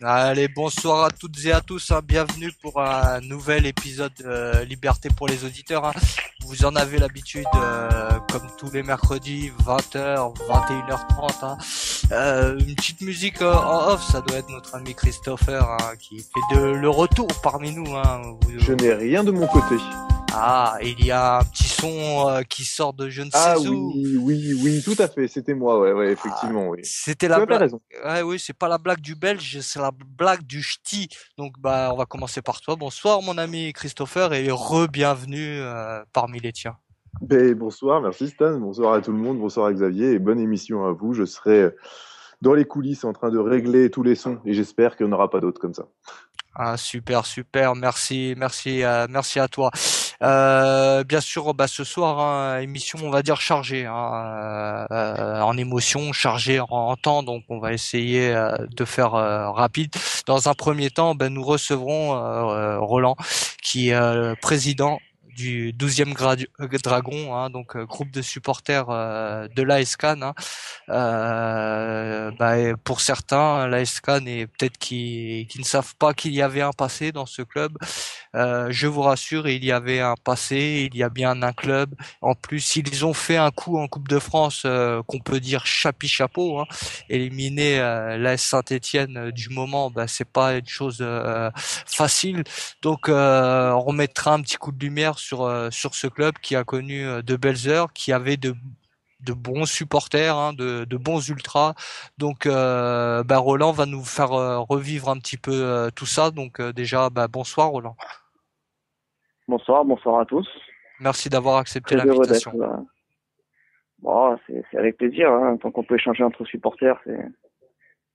Allez, bonsoir à toutes et à tous, hein. Bienvenue pour un nouvel épisode Liberté pour les auditeurs, hein. Vous en avez l'habitude, comme tous les mercredis, 20h, 21h30, hein. Une petite musique en off, ça doit être notre ami Christopher, hein, qui fait le retour parmi nous, hein. Je n'ai rien de mon côté. Ah, il y a un petit son qui sort de je ne Ah sais où. oui, oui, oui, tout à fait, c'était moi, ouais, ouais, Ah, effectivement, oui. c'était Tu la avais blague. raison. Ouais, oui, c'est pas la blague du Belge, c'est la blague du ch'ti. Donc, bah, on va commencer par toi. Bonsoir, mon ami Christopher, et re-bienvenue parmi les tiens. Ben, bonsoir, merci Stan, bonsoir à tout le monde, bonsoir à Xavier et bonne émission à vous. Je serai dans les coulisses en train de régler tous les sons et j'espère qu'il n'y en aura pas d'autres comme ça. Ah, super, super. Merci, merci, merci à toi. Bien sûr, bah, ce soir, hein, émission, on va dire chargée, hein, en émotion, chargée en temps. Donc, on va essayer de faire rapide. Dans un premier temps, ben, nous recevrons Roland, qui est président du 12e Dragon, hein, donc groupe de supporters de l'AS Cannes, hein. Bah, et pour certains, l'AS Cannes est peut-être qui ne savent pas qu'il y avait un passé dans ce club. Je vous rassure, il y avait un passé, il y a bien un club. En plus, ils ont fait un coup en Coupe de France qu'on peut dire chapeau, hein. Éliminer l'AS Saint-Étienne du moment, bah, c'est pas une chose facile. Donc, on remettra un petit coup de lumière sur ce club qui a connu de belles heures, qui avait de bons supporters, hein, de bons ultras. Donc, bah, Roland va nous faire revivre un petit peu tout ça. Donc, déjà, bah, bonsoir Roland. Bonsoir, bonsoir à tous. Merci d'avoir accepté Très heureux l'invitation. d'être là. Bon, c'est avec plaisir, hein. Tant qu'on peut échanger entre supporters,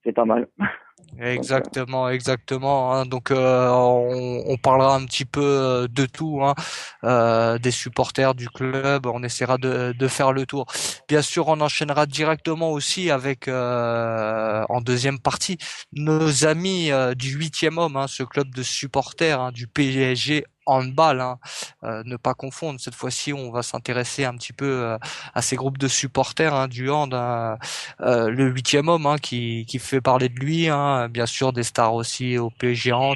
c'est pas mal. Donc, Exactement, exactement, hein. Donc on parlera un petit peu de tout, hein, des supporters du club. On essaiera de faire le tour. Bien sûr, on enchaînera directement aussi avec en deuxième partie nos amis du huitième homme, hein, ce club de supporters, hein, du PSG handball, hein. Ne pas confondre. Cette fois-ci, on va s'intéresser un petit peu à ces groupes de supporters, hein, du hand, hein, le huitième homme, hein, qui fait parler de lui, hein, bien sûr des stars aussi au PSG. On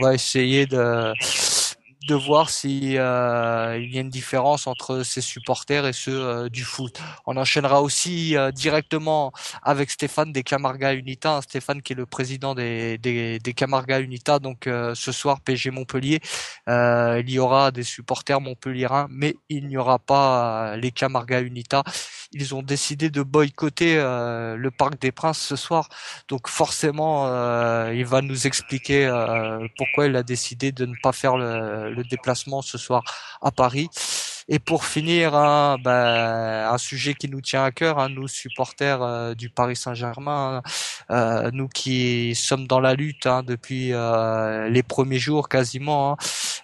va essayer de voir si il y a une différence entre ces supporters et ceux du foot. On enchaînera aussi directement avec Stéphane des Camarga Unita, hein, Stéphane qui est le président des Camarga Unita. Donc ce soir PSG Montpellier, il y aura des supporters montpelliérains, mais il n'y aura pas les Camarga Unita. Ils ont décidé de boycotter le Parc des Princes ce soir. Donc forcément, il va nous expliquer pourquoi il a décidé de ne pas faire le déplacement ce soir à Paris. Et pour finir, hein, bah, un sujet qui nous tient à cœur, hein, nous supporters du Paris Saint-Germain, hein, nous qui sommes dans la lutte, hein, depuis les premiers jours quasiment,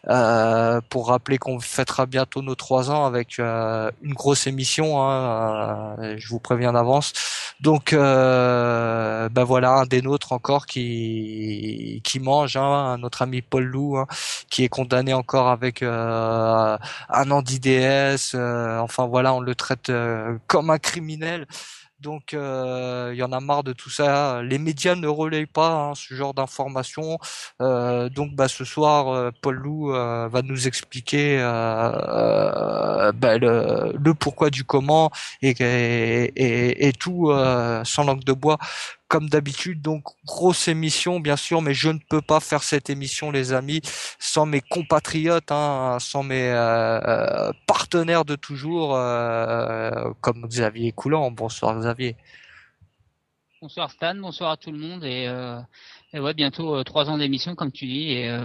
hein, pour rappeler qu'on fêtera bientôt nos 3 ans avec une grosse émission, hein, je vous préviens d'avance. Donc, ben voilà, un des nôtres encore qui mange, hein, notre ami Paul Lou, hein, qui est condamné encore avec un an d'IDS. Enfin voilà, on le traite comme un criminel. Donc, il y en a marre de tout ça. Les médias ne relayent pas, hein, ce genre d'informations. Donc, bah, ce soir, Paul Lou va nous expliquer bah, le pourquoi du comment et tout sans langue de bois comme d'habitude. Donc, grosse émission, bien sûr, mais je ne peux pas faire cette émission, les amis, sans mes compatriotes, hein, sans mes partenaires de toujours, comme Xavier Coulant. Bonsoir Xavier. Bonsoir Stan, bonsoir à tout le monde et ouais bientôt 3 ans d'émission comme tu dis et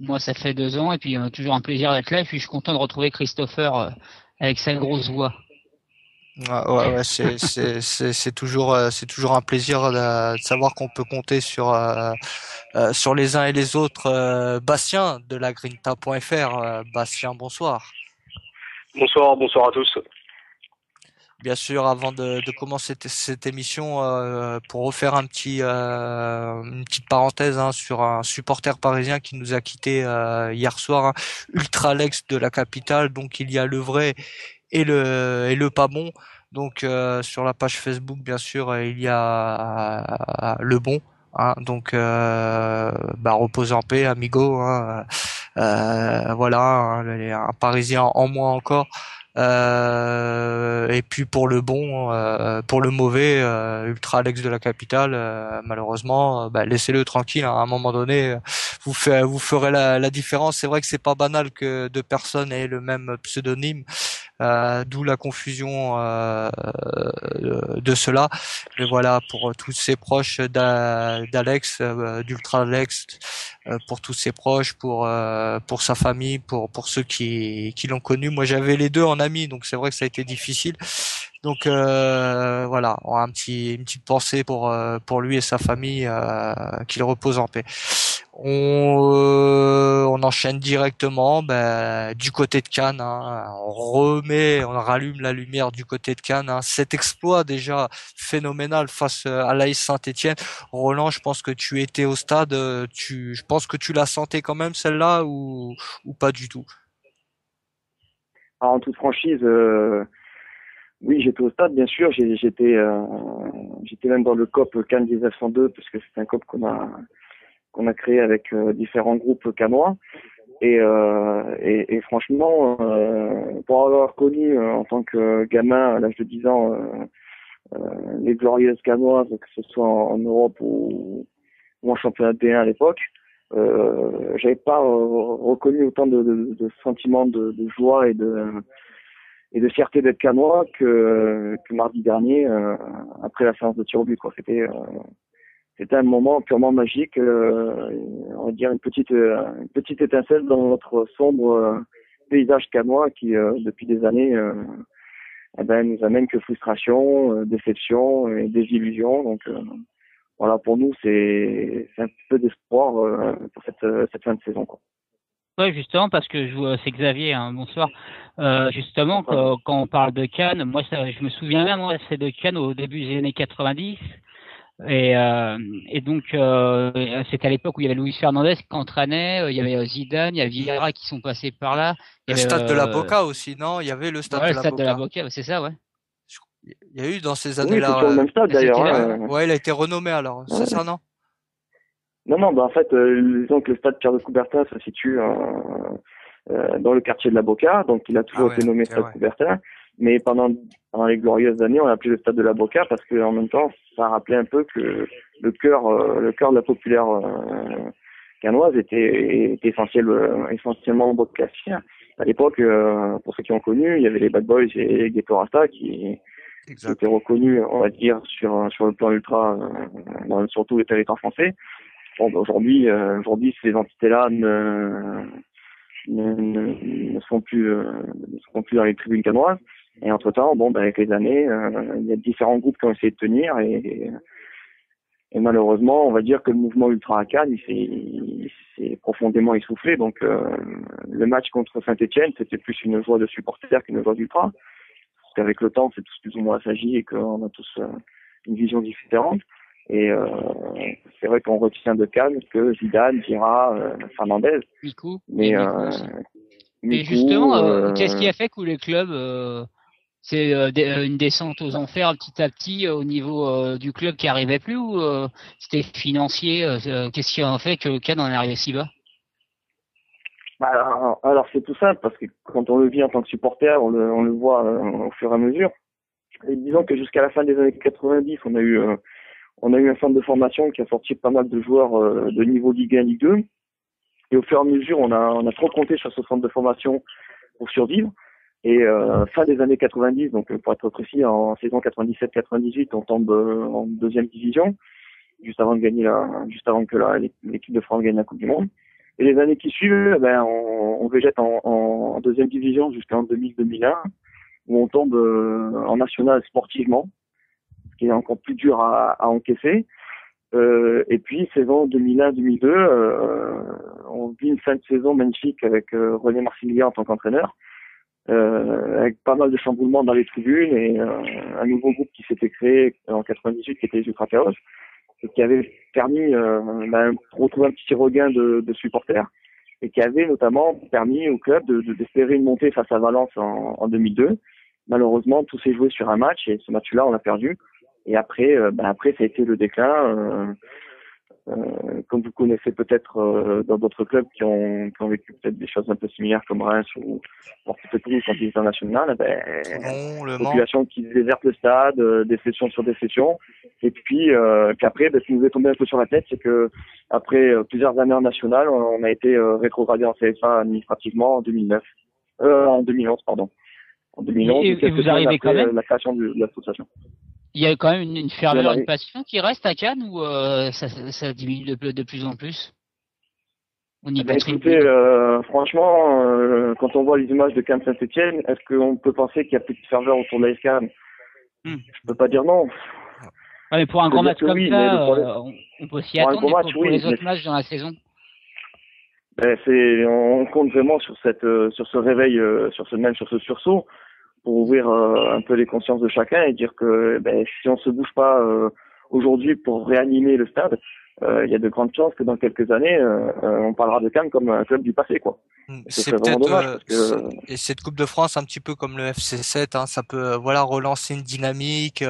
moi ça fait 2 ans et puis toujours un plaisir d'être là et puis je suis content de retrouver Christopher avec sa grosse voix. Ouais, ouais, ouais, c'est toujours un plaisir de savoir qu'on peut compter sur les uns et les autres. Bastien de la Grinta.fr. Bastien, bonsoir. Bonsoir, bonsoir à tous. Bien sûr, avant de commencer cette émission, pour refaire une petite parenthèse, hein, sur un supporter parisien qui nous a quitté hier soir, hein, Ultralex de la capitale. Donc il y a le vrai et le pas bon. Donc sur la page Facebook, bien sûr, il y a le bon, hein. Donc repose en paix, amigo, hein. Voilà, hein, un Parisien en moins encore. Et puis pour le mauvais, Ultra Alex de la capitale, malheureusement, laissez-le tranquille, hein. À un moment donné, vous ferez la différence. C'est vrai que c'est pas banal que deux personnes aient le même pseudonyme, d'où la confusion de cela. Mais voilà, pour tous ses proches d'Alex, d'Ultra Alex, pour tous ses proches, pour sa famille, pour ceux qui l'ont connu. Moi, j'avais les deux en ami, donc c'est vrai que ça a été difficile. Donc voilà, une petite pensée pour lui et sa famille, qu'il repose en paix. On enchaîne directement du côté de Cannes, hein. On rallume la lumière du côté de Cannes, hein. Cet exploit déjà phénoménal face à l'AS Saint-Étienne. Roland, je pense que tu étais au stade, je pense que tu la sentais quand même celle-là ou pas du tout. Alors, en toute franchise, oui, j'étais au stade, bien sûr. J'étais même dans le COP Cannes 1902 parce que c'est un COP qu'on a créé avec différents groupes cannois. Et franchement, pour avoir connu en tant que gamin à l'âge de 10 ans les glorieuses cannoises, que ce soit en Europe ou en championnat D1 à l'époque, j'avais pas reconnu autant de sentiments de joie et de fierté d'être cannois que mardi dernier après la séance de tir au but, quoi. C'était un moment purement magique, on va dire une petite étincelle dans notre sombre paysage cannois qui depuis des années nous amène que frustration, déception et désillusion. Donc voilà, pour nous c'est un peu d'espoir pour cette fin de saison, quoi. Ouais, justement, parce que c'est Xavier, hein, bonsoir. Justement, quand on parle de Cannes, moi, je me souviens même, moi, c'est de Cannes au début des années 90. Et donc, c'était à l'époque où il y avait Luis Fernandez qui entraînait, il y avait Zidane, il y avait Vieira qui sont passés par là. Le stade de la Boca aussi, non? Il y avait le stade de le la stade Boca. de la Boca, c'est ça, ouais. Il y a eu dans ces Oui, c'est années-là. sur le même stade d'ailleurs. Ouais, il a été renommé alors, c'est ça, non? Non, en fait, disons que le stade Pierre de Coubertin se situe dans le quartier de la Boca, donc il a toujours été nommé stade Coubertin. Mais pendant les glorieuses années, on l'a appelé le stade de la Boca parce que en même temps, ça rappelait un peu que le cœur de la populaire cannoise était essentiellement bocacien. À l'époque, pour ceux qui ont connu, il y avait les Bad Boys et Ghetto Rasta qui étaient reconnus, on va dire, sur le plan ultra, sur tout le territoire français. Bon, aujourd'hui, ces entités-là ne sont plus dans les tribunes cannoises. Et entre-temps, avec les années, il y a différents groupes qui ont essayé de tenir et malheureusement, on va dire que le mouvement ultra à Cannes, il s'est profondément essoufflé. Donc, le match contre Saint-Étienne, c'était plus une joie de supporter qu'une joie d'ultra. Parce qu'avec le temps, c'est tous plus ou moins assagi et qu'on a tous une vision différente. Et c'est vrai qu'on retient de Cannes que Zidane, Vieira, Fernandez. Mikou. Mais et justement, qu'est-ce qui a fait que les clubs, c'est une descente aux enfers petit à petit au niveau du club qui arrivait plus ou c'était financier? Qu'est-ce qui a fait que Cannes en est arrivé si bas? Alors c'est tout simple parce que quand on le vit en tant que supporter, on le voit au fur et à mesure. Et disons que jusqu'à la fin des années 90, on a eu un centre de formation qui a sorti pas mal de joueurs de niveau Ligue 1, Ligue 2. Et au fur et à mesure, on a trop compté sur ce centre de formation pour survivre. Et fin des années 90, donc pour être précis, en saison 97-98, on tombe en deuxième division, juste avant que l'équipe de France gagne la Coupe du Monde. Et les années qui suivent, on végète en deuxième division jusqu'en 2000-2001, où on tombe en national sportivement, ce qui est encore plus dur à encaisser. Et puis saison 2001-2002, on vit une fin de saison magnifique avec René Marcillier en tant qu'entraîneur, avec pas mal de chamboulements dans les tribunes et un nouveau groupe qui s'était créé en 98 qui était les Ultra Chaos et qui avait permis de retrouver un petit regain de supporters et qui avait notamment permis au club d'espérer une montée face à Valence en 2002. Malheureusement, tout s'est joué sur un match et ce match-là, on l'a perdu. Et après, ça a été le déclin comme vous connaissez peut-être dans d'autres clubs qui ont vécu peut-être des choses un peu similaires comme Reims ou peut-être Toulouse quand ils étaient en national, Toulon, Le Mans. population qui déserte le stade, des sessions sur des sessions. Et puis qu'après, ce qui nous est tombé un peu sur la tête, c'est que après plusieurs années en national, on a été rétrogradé en CFA administrativement en 2009. En 2011, pardon. En 2011, et vous arrivez quand même la création de l'association. Il y a quand même une ferveur, une passion qui reste à Cannes ou ça diminue de plus en plus au niveau écoutez, franchement, quand on voit les images de Cannes Saint-Etienne, est-ce qu'on peut penser qu'il y a plus de ferveur autour de l'AS Cannes Je peux pas dire non. Ouais, mais pour un grand match comme ça, on peut s'y attendre pour les autres matchs dans la saison. On compte vraiment sur ce réveil, sur ce sursaut, pour ouvrir un peu les consciences de chacun et dire que si on se bouge pas aujourd'hui pour réanimer le stade, il y a de grandes chances que dans quelques années, on parlera de Cannes comme un club du passé, quoi. C'est peut-être et cette Coupe de France un petit peu comme le FC7, hein, ça peut relancer une dynamique,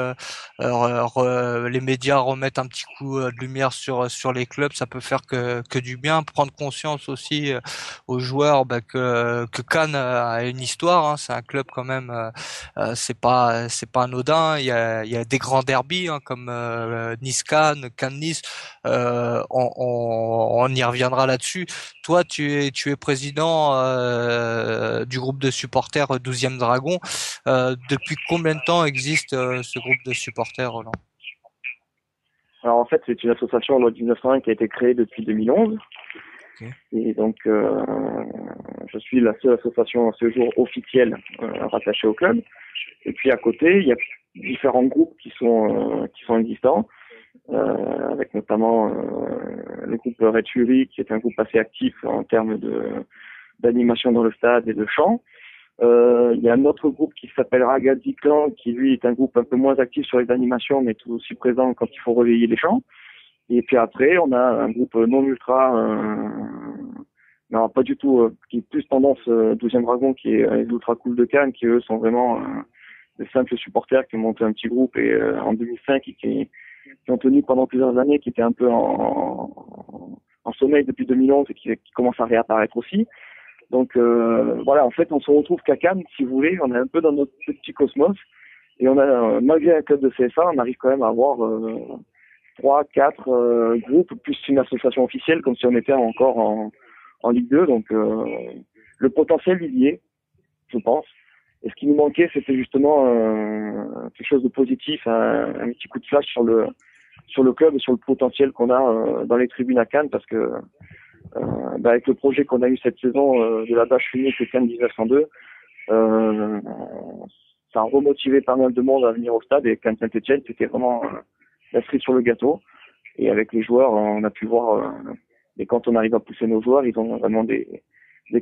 les médias remettent un petit coup de lumière sur les clubs, ça peut faire que du bien, prendre conscience aussi aux joueurs que Cannes a une histoire, hein, c'est un club quand même, c'est pas anodin, il y a des grands derbys, hein, comme Nice-Cannes, Cannes-Nice, on y reviendra là-dessus. Toi, tu es président du groupe de supporters 12e Dragon. Depuis combien de temps existe ce groupe de supporters, Roland? Alors en fait, c'est une association loi 1901 qui a été créée depuis 2011. Okay. Et donc, je suis la seule association à ce jour officielle rattachée au club. Et puis à côté, il y a différents groupes qui sont existants. Avec notamment le groupe Red Fury, qui est un groupe assez actif en termes d'animation dans le stade et de chant. Il y a un autre groupe qui s'appelle Ragazzi Clan, qui lui est un groupe un peu moins actif sur les animations, mais tout aussi présent quand il faut relayer les chants. Et puis après, on a un groupe non ultra, non pas du tout, qui est plus tendance 12e Dragon, qui est les Ultra Cool de Cannes, qui eux sont vraiment des simples supporters qui ont monté un petit groupe et en 2005 qui ont tenu pendant plusieurs années, qui étaient un peu en sommeil depuis 2011 et qui commencent à réapparaître aussi. Donc en fait, on se retrouve qu'à Cannes, si vous voulez, on est un peu dans notre petit cosmos et on a, malgré un club de CFA, on arrive quand même à avoir 3-4 groupes plus une association officielle, comme si on était encore en Ligue 2. Donc le potentiel il y est, je pense. Et ce qui nous manquait, c'était justement quelque chose de positif, un petit coup de flash sur le club et sur le potentiel qu'on a dans les tribunes à Cannes, parce que avec le projet qu'on a eu cette saison de la bâche unique Cannes 1902, ça a remotivé pas mal de monde à venir au stade, et Cannes Saint-Etienne, c'était vraiment la cerise sur le gâteau. Et avec les joueurs, on a pu voir, et quand on arrive à pousser nos joueurs, ils ont vraiment des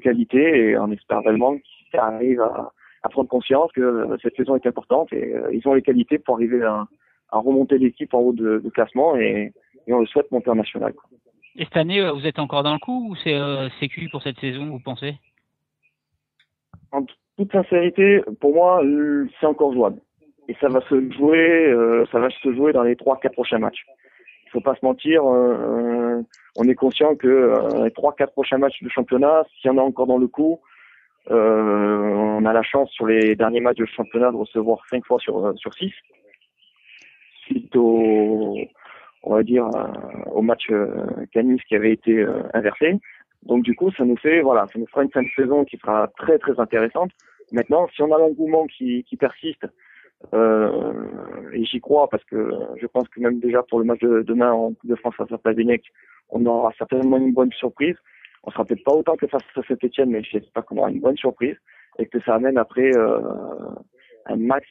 qualités, et on espère vraiment qu'ils arrivent à prendre conscience que cette saison est importante, et ils ont les qualités pour arriver à remonter l'équipe en haut de classement, et on le souhaite monter en national, quoi. Et cette année, vous êtes encore dans le coup, ou c'est cuit pour cette saison, vous pensez? En toute sincérité, pour moi, c'est encore jouable. Et ça va se jouer dans les 3-4 prochains matchs. Il faut pas se mentir, on est conscient que les 3-4 prochains matchs de championnat, s'il y en a encore dans le coup, on a la chance sur les derniers matchs de championnat de recevoir 5 fois sur 6, suite on va dire au match Canis qui avait été inversé. Donc du coup, ça nous fera une fin de saison qui sera très très intéressante. Maintenant, si on a l'engouement qui persiste, et j'y crois, parce que je pense que même déjà pour le match de demain en Coupe de France face à Plavennec, on aura certainement une bonne surprise. On sera peut-être pas autant que face à Saint-Etienne, mais j'espère qu'on aura une bonne surprise et que ça amène après un max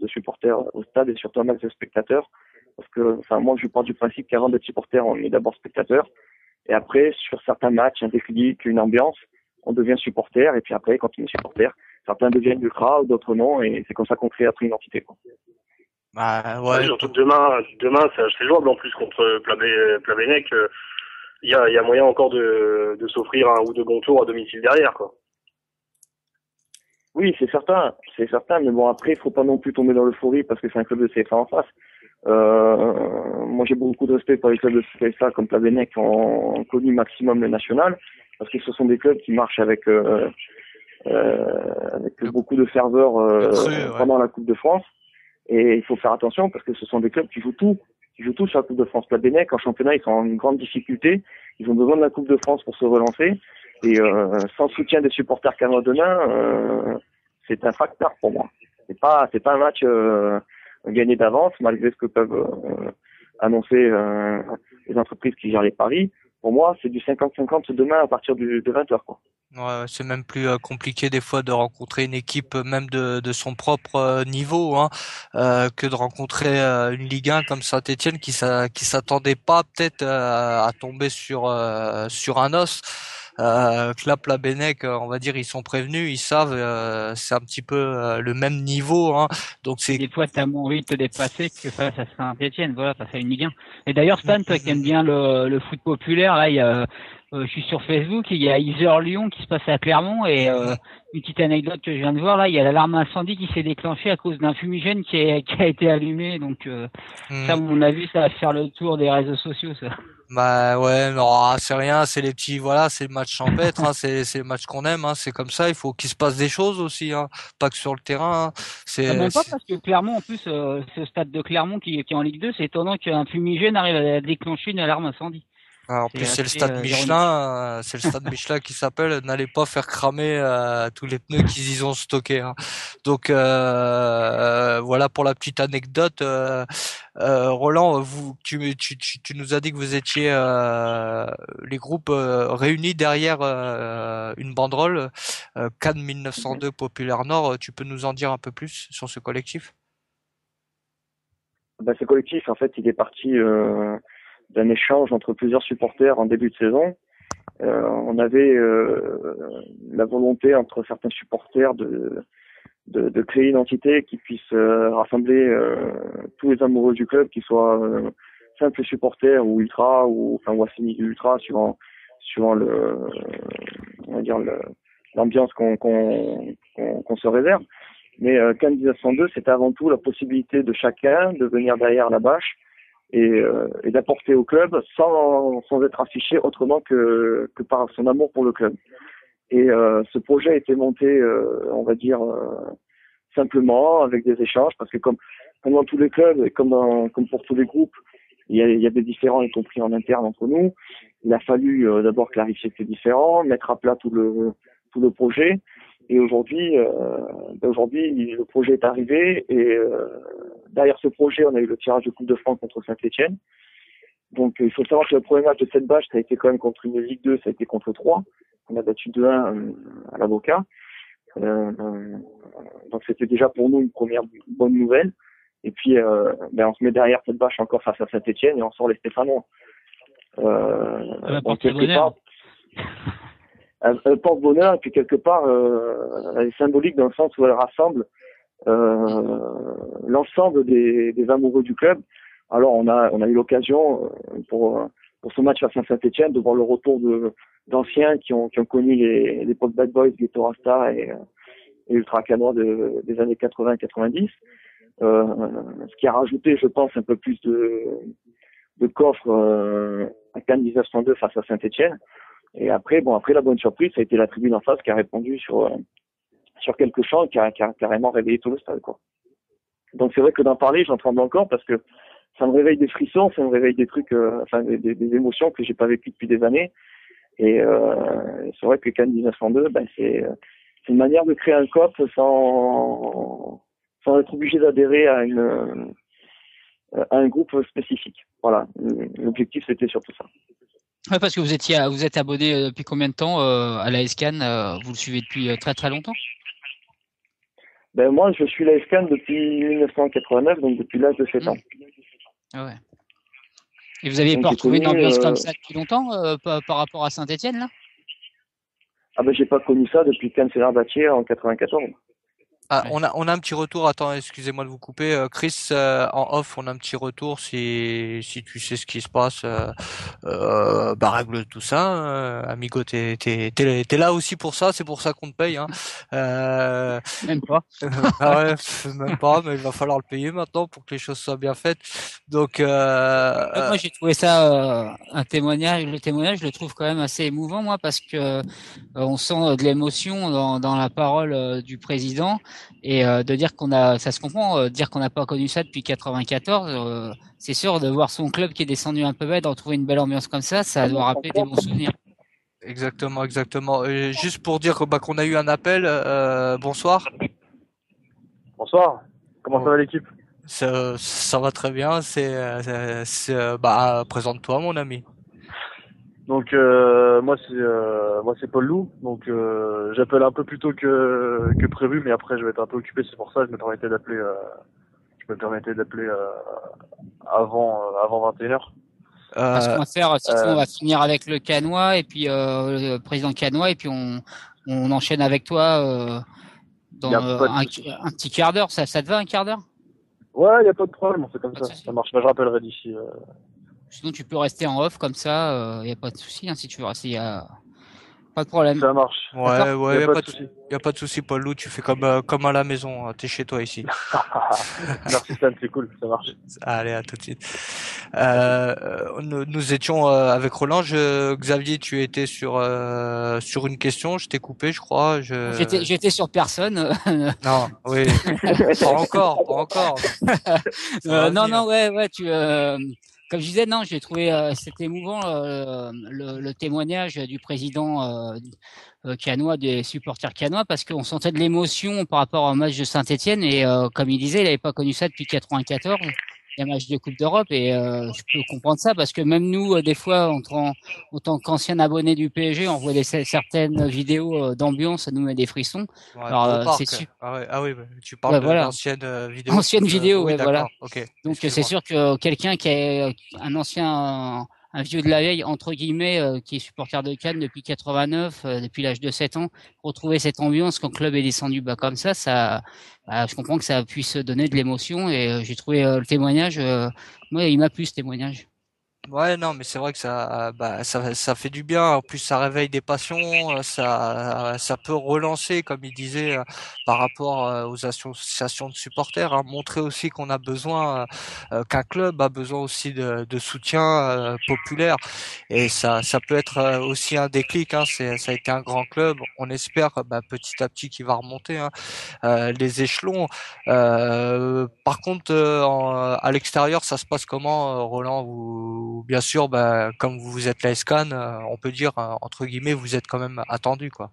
de supporters au stade, et surtout un max de spectateurs. Parce que, moi, je pars du principe qu'avant d'être supporter, on est d'abord spectateur. Et après, sur certains matchs, un déclic, une ambiance, on devient supporter. Et puis après, quand on est supporter, certains deviennent ultra ou d'autres non. Et c'est comme ça qu'on crée après une identité, quoi. Surtout que demain, c'est jouable en plus contre Plavennec. Il y a moyen encore de s'offrir un ou deux bons tours à domicile derrière, quoi. Oui, c'est certain. Mais bon, après, il faut pas non plus tomber dans l'euphorie parce que c'est un club de CFA en face. Moi, j'ai beaucoup de respect pour les clubs de CSA comme Plabennec qui ont connu maximum le national, parce que ce sont des clubs qui marchent avec beaucoup de ferveur pendant la Coupe de France. Et il faut faire attention parce que ce sont des clubs qui jouent tout sur la Coupe de France. Plabennec, en championnat, ils sont en une grande difficulté. Ils ont besoin de la Coupe de France pour se relancer. Et sans soutien des supporters canadiens, c'est un facteur pour moi. C'est pas un match gagné d'avance, malgré ce que peuvent annoncer les entreprises qui gèrent les paris. Pour moi, c'est du 50-50 demain à partir de 20h, quoi. Ouais, c'est même plus compliqué des fois de rencontrer une équipe même de son propre niveau, hein, que de rencontrer une Ligue 1 comme Saint-Étienne qui s'attendait pas peut-être à tomber sur un os. Que là, Plabennec, on va dire, ils sont prévenus, ils savent, c'est un petit peu le même niveau, hein. Donc c'est. Des fois, t'as moins envie de te dépasser que face à Saint-Étienne, voilà, face à une Ligue 1. Et d'ailleurs, Stan, toi qui aimes bien le foot populaire, là, il y a, je suis sur Facebook, il y a Isère-Lyon qui se passe à Clermont et une petite anecdote que je viens de voir là, il y a l'alarme incendie qui s'est déclenchée à cause d'un fumigène qui a été allumé. Donc ça, à mon avis, ça va faire le tour des réseaux sociaux, ça. Bah ouais, non, c'est rien, c'est les petits, voilà, c'est le match champêtre, hein, c'est le match qu'on aime, hein, c'est comme ça, il faut qu'il se passe des choses aussi, hein, pas que sur le terrain, hein. Même pas parce que Clermont, en plus, ce stade de Clermont qui est en Ligue 2, c'est étonnant qu'un fumigène arrive à déclencher une alarme incendie. En plus, c'est le stade Michelin, c'est le stade Michelin qui s'appelle. N'allez pas faire cramer tous les pneus qu'ils y ont stockés, hein. Donc voilà pour la petite anecdote. Roland, tu nous as dit que vous étiez les groupes réunis derrière une banderole Cannes 1902 Populaire Nord. Tu peux nous en dire un peu plus sur ce collectif? Ce collectif, en fait, il est parti d'un échange entre plusieurs supporters en début de saison. On avait la volonté entre certains supporters de créer une entité qui puisse rassembler tous les amoureux du club, qu'ils soient simples supporters ou ultra ou assimi-ultra suivant l'ambiance qu'on se réserve. Mais Cannes 1902, c'était avant tout la possibilité de chacun de venir derrière la bâche et d'apporter au club sans être affiché autrement que par son amour pour le club. Et ce projet a été monté, on va dire, simplement avec des échanges, parce que comme dans tous les clubs et comme pour tous les groupes, il y a des différends, y compris en interne entre nous. Il a fallu d'abord clarifier ces différends, mettre à plat tout le projet. Et aujourd'hui, le projet est arrivé et derrière ce projet, on a eu le tirage de Coupe de France contre Saint-Étienne. Donc, il faut savoir que le premier match de cette bâche, ça a été quand même contre une Ligue 2, ça a été contre 3. On a battu 2-1 à l'Avocat. Donc, c'était déjà pour nous une première bonne nouvelle. Et puis, on se met derrière cette bâche encore face à Saint-Étienne et on sort les Stéphanois. Donc, quelque part, elle porte bonheur et puis quelque part, elle est symbolique dans le sens où elle rassemble l'ensemble des amoureux du club. Alors on a eu l'occasion pour ce match face à Saint-Étienne de voir le retour d'anciens qui ont connu l'époque Bad Boys, Ghetto Rasta et Ultra Canois des années 80-90. Ce qui a rajouté, je pense, un peu plus de coffre à Cannes 1902 face à Saint-Étienne. Et après la bonne surprise, ça a été la tribune en face qui a répondu sur quelques chants, qui a carrément réveillé tout le stade, quoi. Donc c'est vrai que d'en parler, j'en tremble encore parce que ça me réveille des frissons, ça me réveille des trucs, des émotions que j'ai pas vécues depuis des années. Et c'est vrai que Cannes 1902, c'est une manière de créer un COP sans être obligé d'adhérer à un groupe spécifique. Voilà, l'objectif c'était surtout ça. Ouais, parce que vous êtes abonné depuis combien de temps à l'AS Cannes, vous le suivez depuis très très longtemps? Moi, je suis l'AS Cannes depuis 1989, donc depuis l'âge de 7 ans. Ah ouais. Et vous avez pas retrouvé une ambiance comme ça depuis longtemps par rapport à Saint-Étienne, là? J'ai pas connu ça depuis Cannes-Fenerbahçe en 94. Ah, Ouais. on a un petit retour. Attends, excusez-moi de vous couper. Chris, en off, on a un petit retour si tu sais ce qui se passe. Bah règle tout ça. Amigo, t'es là aussi pour ça. C'est pour ça qu'on te paye. Hein. Euh, Même pas. ah ouais, même pas, mais il va falloir le payer maintenant pour que les choses soient bien faites. Donc, Moi, j'ai trouvé ça un témoignage. Le témoignage, je le trouve quand même assez émouvant, moi, parce que on sent de l'émotion dans la parole du président et de dire ça se comprend, dire qu'on n'a pas connu ça depuis 94. C'est sûr, de voir son club qui est descendu un peu bas, de retrouver une belle ambiance comme ça doit rappeler des bons souvenirs. exactement, exactement. Juste pour dire bah, qu'on a eu un appel. Bonsoir. Bonsoir. Comment ça Oh, va l'équipe? ça va très bien. Bah présente-toi, mon ami. Donc moi c'est Paul Loup. Donc j'appelle un peu plus tôt que prévu, mais après je vais être un peu occupé, c'est pour ça que je me permettais d'appeler avant 21h. Parce qu'on Euh, va faire, si tu veux, on Euh, va finir avec le Canois et puis le président Canois et puis on enchaîne avec toi Il y dans a pas de souci. un petit quart d'heure. Ça te va un quart d'heure? Ouais, il y a pas de problème, on fait comme Pas de ça. Ça souci. marche. Bah, je rappellerai d'ici. Sinon, tu peux rester en off comme ça. Y a pas de souci hein, si tu veux rester. Y a pas de problème. Ça marche. ouais, D'accord? Il y ouais, a pas de souci. y a pas de souci, Paul Lou. Tu fais comme à la maison. T'es chez toi ici. Merci Stan, c'est cool, ça marche. Allez, à tout de suite. À tout. Nous étions avec Roland. Xavier, tu étais sur une question. Je t'ai coupé, je crois. J'étais sur personne. Non, oui, pas encore, pas encore. Ça va Non, venir. non, ouais, ouais, comme je disais, non, j'ai trouvé c'était émouvant le témoignage du président canois, des supporters canois, parce qu'on sentait de l'émotion par rapport au match de Saint-Étienne et comme il disait, il n'avait pas connu ça depuis 94, les matchs de Coupe d'Europe et je peux comprendre ça parce que même nous, des fois, en tant qu'ancien abonné du PSG, on voit certaines vidéos d'ambiance, ça nous met des frissons. Ouais, Alors pas au c'est parc. sûr, Ah oui, bah, tu parles ouais, voilà, d'anciennes vidéos ancienne foot. vidéo, Oui, ouais, voilà. d'accord. Ok, Donc c'est excuse-moi. sûr que quelqu'un qui est un ancien, un vieux de la vieille entre guillemets, qui est supporter de Cannes depuis 89, depuis l'âge de 7 ans, retrouver cette ambiance quand le club est descendu bas comme ça, je comprends que ça puisse donner de l'émotion et j'ai trouvé le témoignage, moi il m'a plu ce témoignage. Ouais, non, mais c'est vrai que ça fait du bien. En plus, ça réveille des passions. Ça peut relancer, comme il disait, par rapport aux associations de supporters. Hein, montrer aussi qu'on a besoin, qu'un club a besoin aussi de soutien populaire. Et ça peut être aussi un déclic. Hein, ça a été un grand club. On espère, bah, petit à petit, qu'il va remonter. Hein, les échelons. Par contre, à l'extérieur, ça se passe comment, Roland? Bien sûr, bah, comme vous êtes la SCAN, on peut dire entre guillemets, vous êtes quand même attendu, quoi.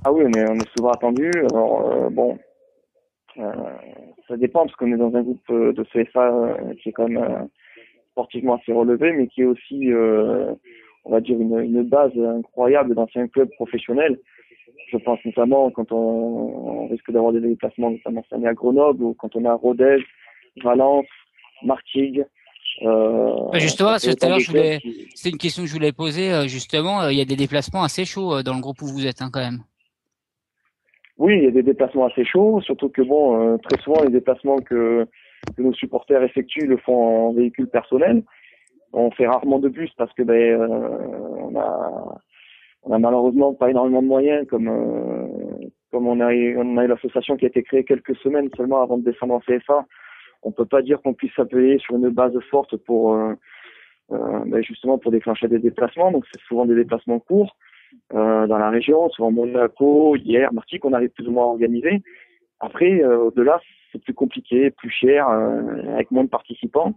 Ah oui, on est souvent attendu. Alors, bon, euh, ça dépend parce qu'on est dans un groupe de CFA qui est quand même sportivement assez relevé, mais qui est aussi, on va dire, une base incroyable d'anciens clubs professionnels. Je pense notamment quand on risque d'avoir des déplacements, notamment cette année à Grenoble, ou quand on est à Rodez, Valence, Martigues. Justement, Ça parce fait que tout à autant l'heure de clubs qui... c'était une question que je voulais poser justement, il y a des déplacements assez chauds dans le groupe où vous êtes hein, quand même. Oui, il y a des déplacements assez chauds, surtout que bon, très souvent les déplacements que nos supporters effectuent le font en véhicule personnel. On fait rarement de bus parce que on a malheureusement pas énormément de moyens comme on a eu l'association qui a été créée quelques semaines seulement avant de descendre en CFA. On peut pas dire qu'on puisse s'appuyer sur une base forte pour justement pour déclencher des déplacements. Donc c'est souvent des déplacements courts dans la région, souvent Monaco, hier, Martigues, qu'on arrive plus ou moins à organiser. Après, au-delà, c'est plus compliqué, plus cher, avec moins de participants.